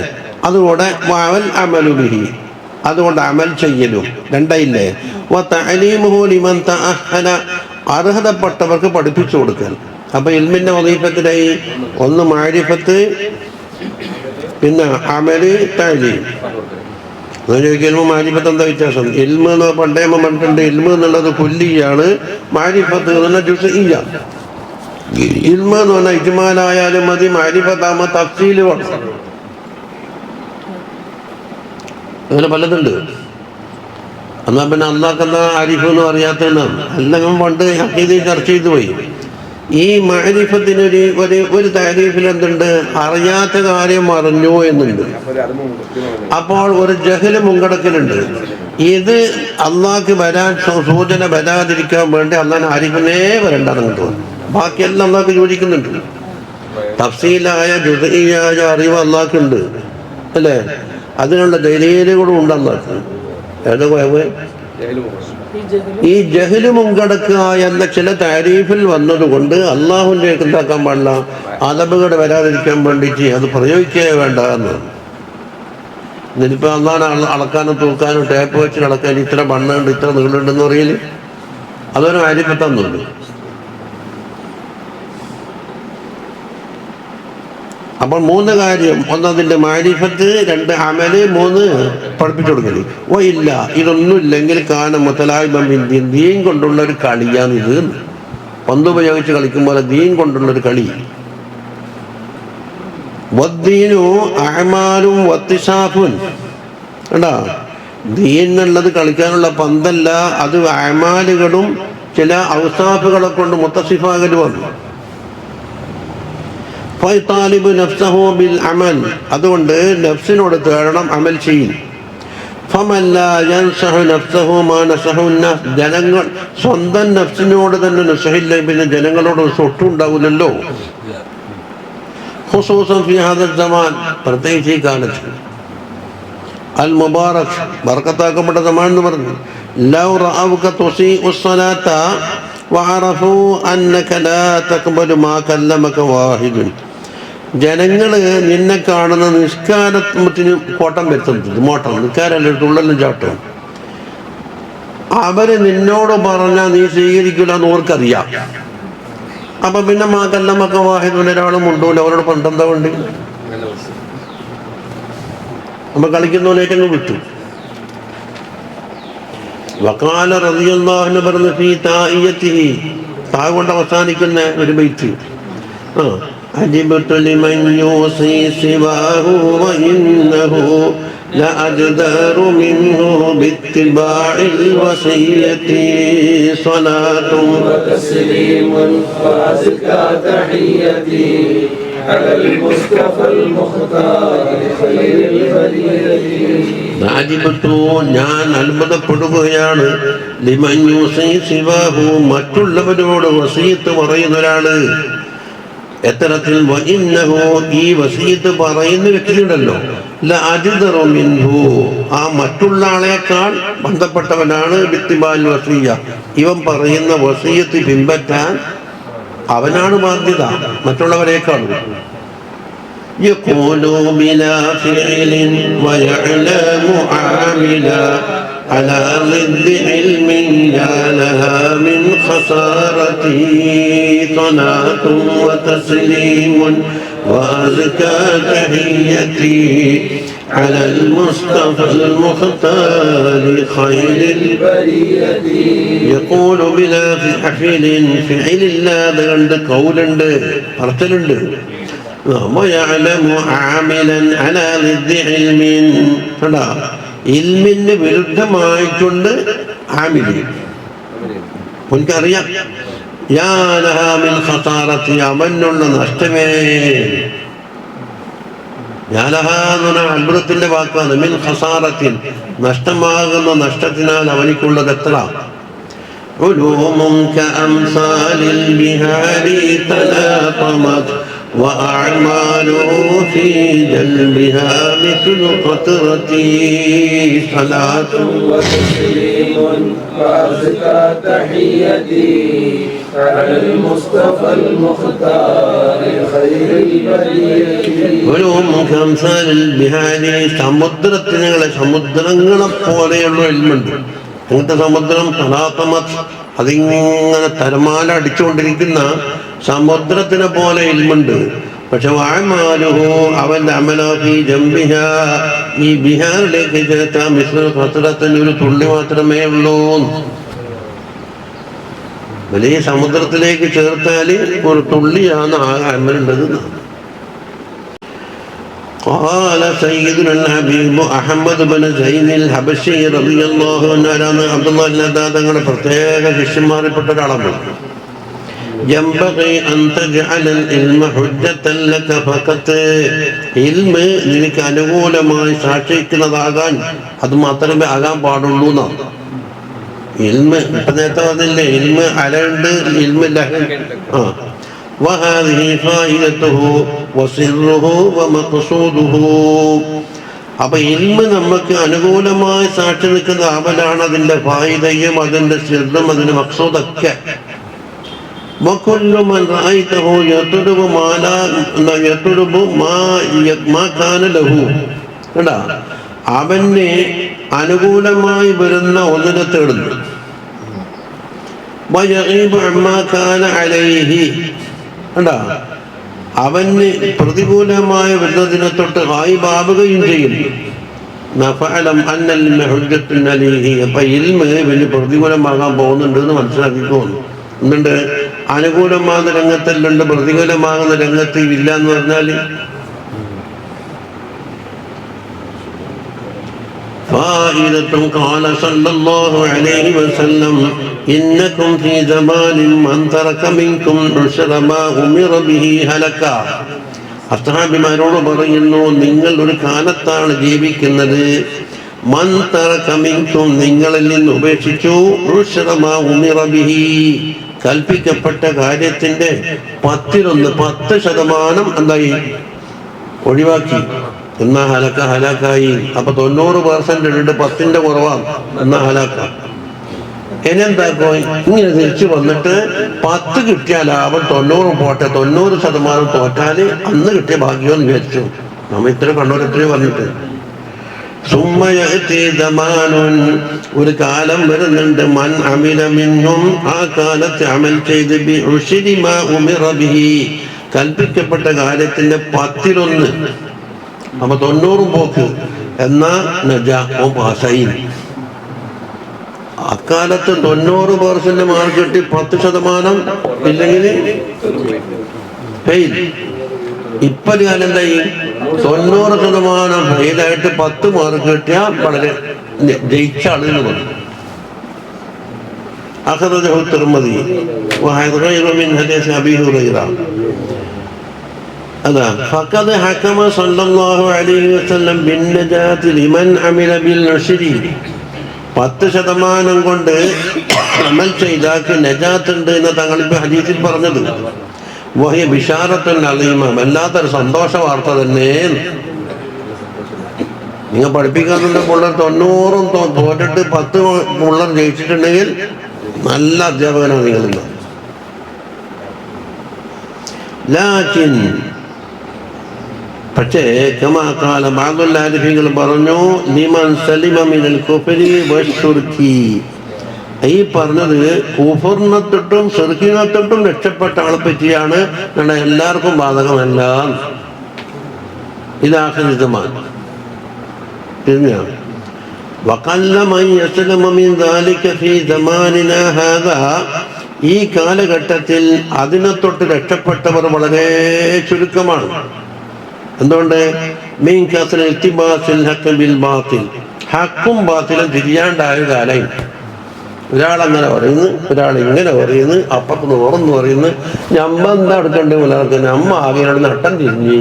അതുകൊണ്ട് വൽ അമലു ബിഹി അതുകൊണ്ട് അമൽ ചെയ്യലും രണ്ടായില്ലേ? വതഅലീമുഹു ലിമൻ തഅഹല അർഹതപ്പെട്ടവർക്ക് പഠിപ്പിച്ചു കൊടുക്കൽ. അപ്പൊ ഇൽമിന്റെ വദീഫത്തിനായി ഒന്ന് മാരിഫത്ത്, പിന്നെ അമല്, തഅലീം. ഇൽമു മാരിഫത്ത് എന്താ വ്യത്യാസം? ഇൽമ് എന്ന് പണ്ടേ പറഞ്ഞിട്ടുണ്ട്, ഇൽമ് എന്നുള്ളത് കുല്ലിയാണ്, മാരിഫത്ത് എന്ന് ജുസ്ഇയ്യ. ഇൽമ് എന്ന് പറഞ്ഞാൽ ഇജ്മാലായാലും മതി, മാരിഫത്താകുമ്പോൾ തഫ്സീല് വേണം. അങ്ങനെ പലതുണ്ട്. എന്നാൽ പിന്നെ അള്ളാഹ്ക്കെന്താ ആരിഫ് എന്ന് അറിയാത്തതാണ്? അല്ലെങ്കിൽ പണ്ട് ഹഖീദ് ചർച്ച ചെയ്തു പോയി. ഈ മഅരിഫത്തിനൊരു ഒരു താരീഫിൽ എന്തുണ്ട്? അറിയാത്ത കാര്യം അറിഞ്ഞു എന്നുണ്ട്. അപ്പോൾ ഒരു ജഹല് മുൻകടക്കലുണ്ട്. ഇത് അള്ളാഹ്ക്ക് വരാൻ സൂചന വരാതിരിക്കാൻ വേണ്ടി അള്ളാഹ് ആരിഫിനെ വരണ്ടെന്ന് തോന്നുന്നു. ബാക്കിയെല്ലാം അള്ളാഹ്ക്ക് യോജിക്കുന്നുണ്ട്. തഫ്സീലായ ജുസ്ഇയ്യായ അറിവ് അള്ളാഹ്ക്കുണ്ട് അല്ലേ? അതിനുള്ള ദലീലുകളും ഉണ്ട് അള്ളാഹ്ക്ക്. ഏതൊക്കെ ഈ ജഹല് മുൻകടക്കുക എന്ന ചില താരീഫിൽ വന്നതുകൊണ്ട് അള്ളാഹുവിൻ്റെ എന്താക്കാൻ പാടില്ല, അദബുകൾ വരാതിരിക്കാൻ വേണ്ടിയിട്ട് അത് പ്രയോഗിക്കേ വേണ്ട എന്നാണ്. എന്നിട്ടിപ്പോൾ അള്ളാഹനെ അളക്കാനും തൂക്കാനും ടേപ്പ് വെച്ച് അളക്കാൻ ഇത്ര മണ്ണുണ്ട് ഇത്ര നീളുണ്ടെന്ന് പറയല് അതൊരു ആരിഫത്താന്നുണ്ട്. അപ്പോൾ മൂന്ന് കാര്യം: ഒന്ന് അതിൻ്റെ മാരിഫത്ത്, രണ്ട് അമല്, മൂന്ന് പഠിപ്പിച്ചു കൊടുക്കല്. ഓ ഇല്ല, ഇതൊന്നും ഇല്ലെങ്കിൽ കാന മുതലായിബൻ ബിദ്ദീൻ ദീൻ കൊണ്ടുള്ള ഒരു കളിയാണ് ഇത്. പന്തുപയോഗിച്ച് കളിക്കുമ്പോൾ ദീൻ കൊണ്ടുള്ളൊരു കളി. വദ്ദീനു അഅ്മാലും വത്തിസാഫുൻ. കണ്ടാ, ദീൻ എന്നുള്ളത് കളിക്കാനുള്ള പന്തല്ല, അത് അഅ്മാലുകളും ചില ഔസാഫുകളെ കൊണ്ട് മുത്തസിഫാകല് വന്നു. ഫൈതാലിബു നഫ്സഹു ബിൽ അമൽ അതുകൊണ്ട് നഫ്സിനോട് തേടണം അമൽ ചെയ്യും. ഫമൻ ലാ യൻസഹു നഫ്സഹു മാ നസഹു അന്നാസ് ജനങ്ങൾ സ്വന്തം നഫ്സിനോട് തന്നെ നസഹില്ല, പിന്നെ ജനങ്ങളോട് ഒട്ടുണ്ടാവില്ലല്ലോ. ഖുസൂസൻ ഫി ഹാദ സമാൻ പ്രത്യേകിച്ച് ഈ കാലത്ത് അൽ മുബാറക് ബർക്കത്താക്കപ്പെട്ട സമാൻ എന്ന് പറഞ്ഞു. ലൗ റഅൗക തുസീഉ സ്വലാത്ത വഅറഫു അന്നക ലാ തഖ്ബലു മാ കല്ലമക വാഹിദുൻ ജനങ്ങൾ നിന്നെ കാണുന്ന നിസ്കാരത്തിന് കോട്ടം വരുത്തുന്നത് മോട്ടം നിസ്കാരമല്ല തുള്ളലും ചാട്ടം. അവര് നിന്നോട് പറഞ്ഞാൽ നീ സ്വീകരിക്കില്ല എന്ന് ഓർക്കറിയാം. അപ്പൊ പിന്നെ മാക്കല്ലമൊക്കെ വാഹിദുൻ ഒരാളും ഉണ്ടൂല, അവരോട് പണ്ടെന്താ വേണ്ടി? നമ്മ കളിക്കുന്നവനേറ്റങ്ങ് വിട്ടു. വഖാല റളിയല്ലാഹു അൻഹു പറഞ്ഞു ഫീ താഇയതിഹി താ കൊണ്ട് അവസാനിക്കുന്ന ഒരു ബൈത്ത്. عجبت لمن يوصي سواه وإنه لأجدر منه باتباع الوصية صلاة وتسليم وأزكى تحيتي على المصطفى المختار خير البرية. عجبت ഞാൻ അത്ഭുതപ്പെടുകയാണ് ലിമൻ യൂസി സിവാഹു മറ്റുള്ളവരോട് വസിയത്ത് പറയുന്ന ഒരാള് എത്തരത്തിൽ വഇന്നഹു ഈ വസിയത്ത് പറയുന്ന വ്യക്തിയുണ്ടല്ലോ ലഅജ്ദറു മിൻഹു ആ മറ്റുള്ള ആളെക്കാൾ ബന്ധപ്പെട്ടവനാണ് ബിത്തിബാൽ വസിയ ഇവൻ പറയുന്ന വസിയത്ത് പിൻപറ്റാൻ അവനാണ് ബാധ്യത മറ്റുള്ളവരെക്കാൾ يقول بلا فعل ويعلم عاملا على ضد علم يا لها من خسارتي صلاة وتسليم وأزكى تحيتي على المصطفى المختار خير البرية. يقول بلا فعل فعل الله عند قول പറച്ചലുണ്ട് ويعلم عاملا على ضد علم കണ്ടാ ഇൽമിന് വിരുദ്ധമായിട്ടുണ്ട് ആമില് എനിക്കറിയാം യാ ലഹാ മിൻ ഖസാറത്തി അവനുള്ള നഷ്ടമേ യാ ലഹാ എന്ന് പറഞ്ഞാൽ അത്ഭുതത്തിന്റെ വാക്കാണ് മിൻ ഖസാറത്തിൻ നഷ്ടമാകുന്ന നഷ്ടത്തിനാൽ അവനിക്കുള്ളത് എത്ര علوم كأمثال البهار تلاطمت وأعمال في جلبها مثل قطرتي صلاة وتسليم وأزكى تحيتي على المصطفى المختار خير البرية. علوم كأمثال البهار സമുദ്രങ്ങളെ പോലെയുള്ള ഇൽമുണ്ട് അങ്ങനത്തെ സമുദ്രം തലാത്തമത് അതിങ്ങനെ തരമാല അടിച്ചുകൊണ്ടിരിക്കുന്ന സമുദ്രത്തിനെ പോലെ ഇൽമുണ്ട് പക്ഷെ വാഴ്മാലുഹോ അവന്റെ അമലാഫി ജംബിഹ ഈ ബിഹാറിലേക്ക് ചേർത്ത മിസ്ര ഖത്രത്തിന് ഒരു തുള്ളി മാത്രമേ ഉള്ളൂ വലിയ സമുദ്രത്തിലേക്ക് ചേർത്താല് ഒരു തുള്ളിയാണ് ആ അമലുണ്ടത്. قال سيدنا الحبيب أحمد بن زين الحبشي رضي الله عنه عبد الله തങ്ങളുടെ പ്രത്യേക ശിഷ്യന്മാരിൽപ്പെട്ട ഒരാളാണ്. ينبغي أن تجعل العلم حجة لك فقط ഇൽമ നിനക്ക് അനുകൂലമായി സാക്ഷിക്കുന്നതാകാൻ അത് മാത്രമേ ആകാൻ പാടുള്ളൂ എന്നാണ്. ഇൽമ ഇപ്പൊ നേരത്തെ പറഞ്ഞില്ലേ ഇൽമ അലണ്ട് ഇൽമില്ല وهذه فائدته وسره ومقصوده. അപ്പൊ ഇൽമ നമുക്ക് അനുകൂലമായി സാക്ഷി നിൽക്കുന്ന അവനാണ് അതിന്റെ ഫായിദയും അതിന്റെ സിറും അതിന്റെ മഖ്സൂദൊക്കെ. وكل من رأيته يطلب ما كان له കണ്ടാ അവന് അനുകൂലമായി വരുന്ന ഒന്നിനെ തേടുന്നു. ويغيب عما كان عليه കണ്ടാ അവന് പ്രതികൂലമായി വരുന്നതിനെ തൊട്ട് ഗായിബാവുകയും ചെയ്യുന്നു. നഫഅലം അന്നൽ ഹുജ്ജത്തുൻ അലൈഹി അപ്പൊ ഇൽമ വലിയ പ്രതികൂലമാകാൻ പോകുന്നുണ്ട് എന്ന് മനസ്സിലാക്കിക്കോന്നു. എന്നിട്ട് അനുകൂലമാകുന്ന രംഗത്തല്ലുണ്ട് പ്രതികൂലമാകുന്ന രംഗത്ത് ഇല്ല എന്ന് പറഞ്ഞാല് فائدة قال صلى الله عليه وسلم إنكم في زمان من ترك منكم عشر ما أمر به هلكا. അസ്ഹാബിമാരോട് പറയുന്നു നിങ്ങൾ ഒരു കാലത്താണ് ജീവിക്കുന്നത് മൻ തറക മിൻകും നിങ്ങളിൽ നിന്ന് ഉപേക്ഷിച്ചു ഉശ്റ മാ ഉമിറ ബിഹി കൽപ്പിക്കപ്പെട്ട കാര്യത്തിന്റെ 10% എന്തായി ഒഴിവാക്കി എന്നാ ഹലാക്കായി. അപ്പൊ 90% ഉണ്ട് 10% കുറവാണ് എന്നാ ഹലാക്ക. ഇനെന്താക്കോ ഇങ്ങനെ തിരിച്ചു വന്നിട്ട് 10 കിട്ടിയാൽ ലാഭം 90 പോട്ടെ 90% തോറ്റാല് അന്ന് കിട്ടിയ ഭാഗ്യമെന്ന് വിചാരിച്ചു. നമ്മ ഇത്ര കണ്ണൂരത്രേ പറഞ്ഞിട്ട് ഒരു കാലം വരുന്നുണ്ട് മൻ അമില മിൻഹും ആ കാലത്ത് അമൽ ചെയ്ത് കൽപ്പിക്കപ്പെട്ട കാര്യത്തിന്റെ 10%. അപ്പൊ 90 പോക്ക് എന്നാ പാസായി. അക്കാലത്ത് 90% മാർക്ക് കിട്ടി 10% ഇല്ലെങ്കിൽ ഫെയിൽ. ഇപ്പൊ ഞാൻ എന്തായി 90% ഫെയിലായിട്ട് 10 മാർക്ക് കിട്ടിയാൽ വളരെ ജയിച്ച ആളെന്ന് പറഞ്ഞു. أخرجه الترمذي وغيره من حديث أبي هريرة. فقد حكم صلى الله عليه وسلم بالنجاة لمن عمل بالعشر. 10% കൊണ്ട് അമൽ ചെയ്താക്ക് നജാത്ത് ഉണ്ട് എന്ന് തങ്ങളിപ്പോൾ ഹദീസിൽ പറഞ്ഞത്. വഹിയ ബിശാറത്തുൻ അലീമ, വല്ലാത്തൊരു സന്തോഷ വാർത്ത തന്നെ. നിങ്ങൾ പഠിപ്പിക്കാറുണ്ട് പിള്ളേർ 90 തോറ്റിട്ട് 10 പിള്ളേർ ജയിച്ചിട്ടുണ്ടെങ്കിൽ നല്ല അധ്യാപകനാണ് നിങ്ങളെന്ന്. ലാകിൻ പക്ഷേ കമാകാല ബഅദുൽ ആരിഫീങ്ങൾ പറഞ്ഞു ലിമൻ സലിമ മിനൽ കുഫരി വശുർക്കി. ഈ പറഞ്ഞത് കുഫറിനെ തൊട്ടും ശിർക്കിനെ തൊട്ടും രക്ഷപ്പെട്ട ആളെ പറ്റിയാണ്. എല്ലാവർക്കും ബാധകമല്ല. ഇതാഖിർ സമാൻ തിരിഞ്ഞാണ്. وقل من يسلم من ذلك في زماننا هذا. ഈ കാലഘട്ടത്തിൽ അതിനെ തൊട്ട് രക്ഷപ്പെട്ടവർ വളരെ ചുരുക്കമാണ്. എന്തുകൊണ്ട്? മീൻ കസ്റൽ ഇൽതിബാസിൽ ഹഖ് ബിൽ ബാത്തിൽ, ഹക്കും ബാത്തിലും തിരിയാണ്ടായ കാലം. ഒരാളങ്ങനെ പറയുന്നു, ഒരാൾ ഇങ്ങനെ പറയുന്നു, അപ്പുറത്ത് ഓർന്ന് പറയുന്നു. ഞമ്മ എന്താ എടുക്കേണ്ടത് പുലർക്കെ? നമ്മ ആകെയാണ് നട്ടം തിരിഞ്ഞു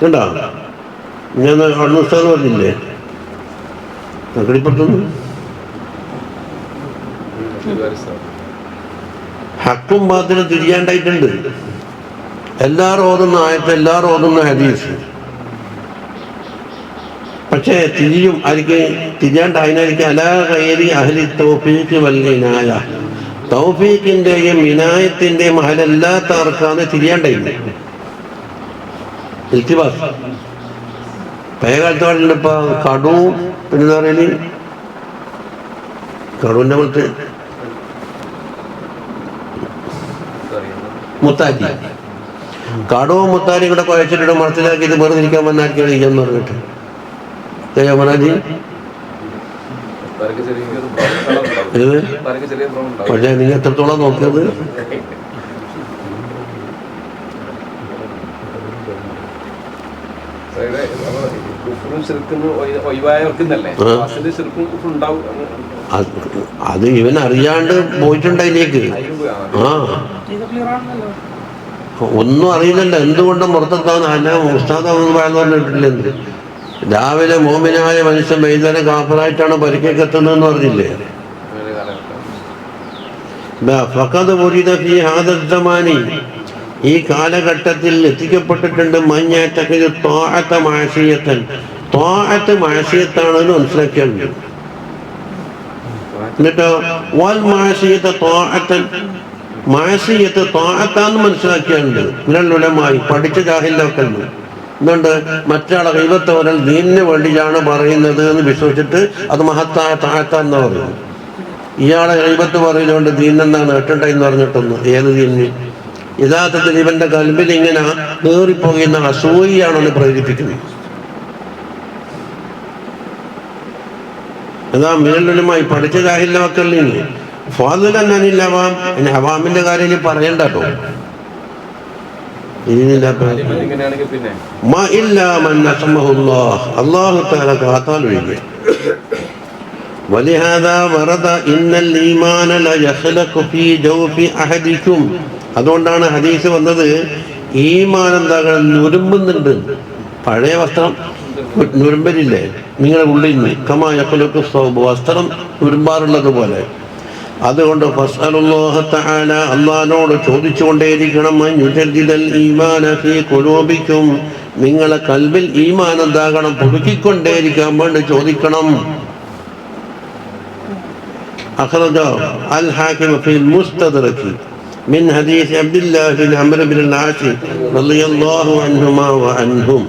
കണ്ടോ? ഞാൻ അണ്ണുസ്താദ് പറഞ്ഞില്ലേ കളിപ്പറ്റുന്നു. ഹക്കും ബാത്തിലും തിരിയാണ്ടായിട്ടുണ്ട്. എല്ലാവരും ഓതുന്ന ആയത്ത്, എല്ലാവരും ഓതുന്ന ഹദീസ്. പക്ഷേ തിരിയും ആർക്ക് തിരിയാണ്ടായതിനായിരിക്കും അലാ ഗൈരി അഹ്ലി തൗഫീഖ് വൽ ഇനായ. തൗഫീഖിന്റെയും ഇനായത്തിന്റെയും മഹലല്ലാത്തവർക്കാണ് തിരിയാണ്ടായില്ല. ഇൽത്തിബാസ് പഴയ കാലത്തോടെ ഇപ്പൊ കടവും പിന്നെന്താ പറയല് കടുവിന്റെ പോലത്തെ മുത്താറ്റി, കടവും മുത്താരിയും കൂടെ കുഴച്ചിട്ട് മനസ്സിലാക്കി ഇത് വെറുതെ ഇരിക്കാൻ വന്നാക്കിയാണ് ചെയ്യാന്ന് പറഞ്ഞിട്ട് മനാജി. പക്ഷേ നിങ്ങൾ എത്രത്തോളം നോക്കിയത്? അത് ഇവൻ അറിയാണ്ട് പോയിട്ടുണ്ടതിലേക്ക്. ഒന്നും അറിയില്ലല്ലോ എന്തുകൊണ്ട് പുറത്തെത്താൻ. അല്ല ഉസ്താദ് പറഞ്ഞിട്ടില്ലെന്ന്. രാവിലെ മോമിനായ മനുഷ്യൻ വൈകുന്നേരം കാഫറായിട്ടാണ് പരിക്കേക്ക് എത്തുന്നതെന്ന് പറഞ്ഞില്ലേ? ഫഖദ് ഉരിദ ഫീ ഹാദ സമാനി, ഈ കാലഘട്ടത്തിൽ എത്തിക്കപ്പെട്ടിട്ടുണ്ട് മഞ്ഞാറ്റക്ക് ത്വാഅത മഅസിയത്തൻ. ത്വാഅത്ത് മഅസിയത്താണെന്ന് മനസ്സിലാക്കിയുണ്ട്. എന്നിട്ടോ വൽ മഅസിയത ത്വാഅത്തൻ, മഅസിയത്ത് ത്വാഅത്താന്ന് മനസ്സിലാക്കിയുണ്ട്. ഇങ്ങനെയുള്ളമായി പഠിച്ച ജാഹിലൊക്കെ ഉണ്ട്. എന്തുകൊണ്ട്? മറ്റാളെ ഗൈബത്ത് ഒരാൾ ദീനിന് വേണ്ടിയാണ് പറയുന്നത് എന്ന് വിശ്വസിച്ചിട്ട് അത് മഹത്തായ താഴ്ത്താന്ന് പറയും. ഇയാളെ ഗൈബത്ത് പറയുന്നതുകൊണ്ട് ദീനെന്താണ് ഏട്ടുണ്ടെന്ന് പറഞ്ഞിട്ടൊന്ന് ഏത് ദീനിന്? യഥാർത്ഥത്തിൽ ഇവന്റെ കൽബിൽ ഇങ്ങനെ കയറിപ്പോകുന്ന അസൂയയാണെന്ന് പ്രേരിപ്പിക്കുന്നത്. അതാ മിനലുമായി പഠിച്ച ജാഹിലിന്റെ മക്കളിൽ ഫാദിലന്നില്ല അവാം. ഇനി അവാമിന്റെ കാര്യം ഇനി പറയണ്ട കേട്ടോ. അല്ലാഹു തആല കാത്താൽ ഒഴികെ. വലിഹാദാ വറദ ഇന്നൽ ഈമാന ലയഖ്ലഖു ഫീ ജൗഫി അഹദികും. അതുകൊണ്ടാണ് ഹദീസ് വന്നത് ഈമാൻ എന്താകണം നുരുമ്പുന്നുണ്ട്. പഴയ വസ്ത്രം നുരുമ്പലില്ലേ നിങ്ങളുടെ ഉള്ളിൽ നിന്ന്? കമാ യഖ്ലഖു സൗബ്, വസ്ത്രം നുരുമ്പാറുള്ളത് പോലെ. അതുകൊണ്ട് ഫസ്അലുല്ലാഹ തആല, അല്ലാഹുവോട് ചോദിച്ചുകൊണ്ടേയിരിക്കണം, യുജദ്ദിദൽ ഈമാന ഫീ ഖുലൂബികും, നിങ്ങളെ കൽബിൽ ഈമാൻ എന്താകണം പുതുക്കിക്കൊണ്ടേയിരിക്കാൻ വേണ്ടി ചോദിക്കണം. അഖ്റജ അൽ ഹാകിം ഫീൽ മുസ്തദ്റക് من حديث عبد الله بن عمرو بن العاص رضي الله عنهما وعنهم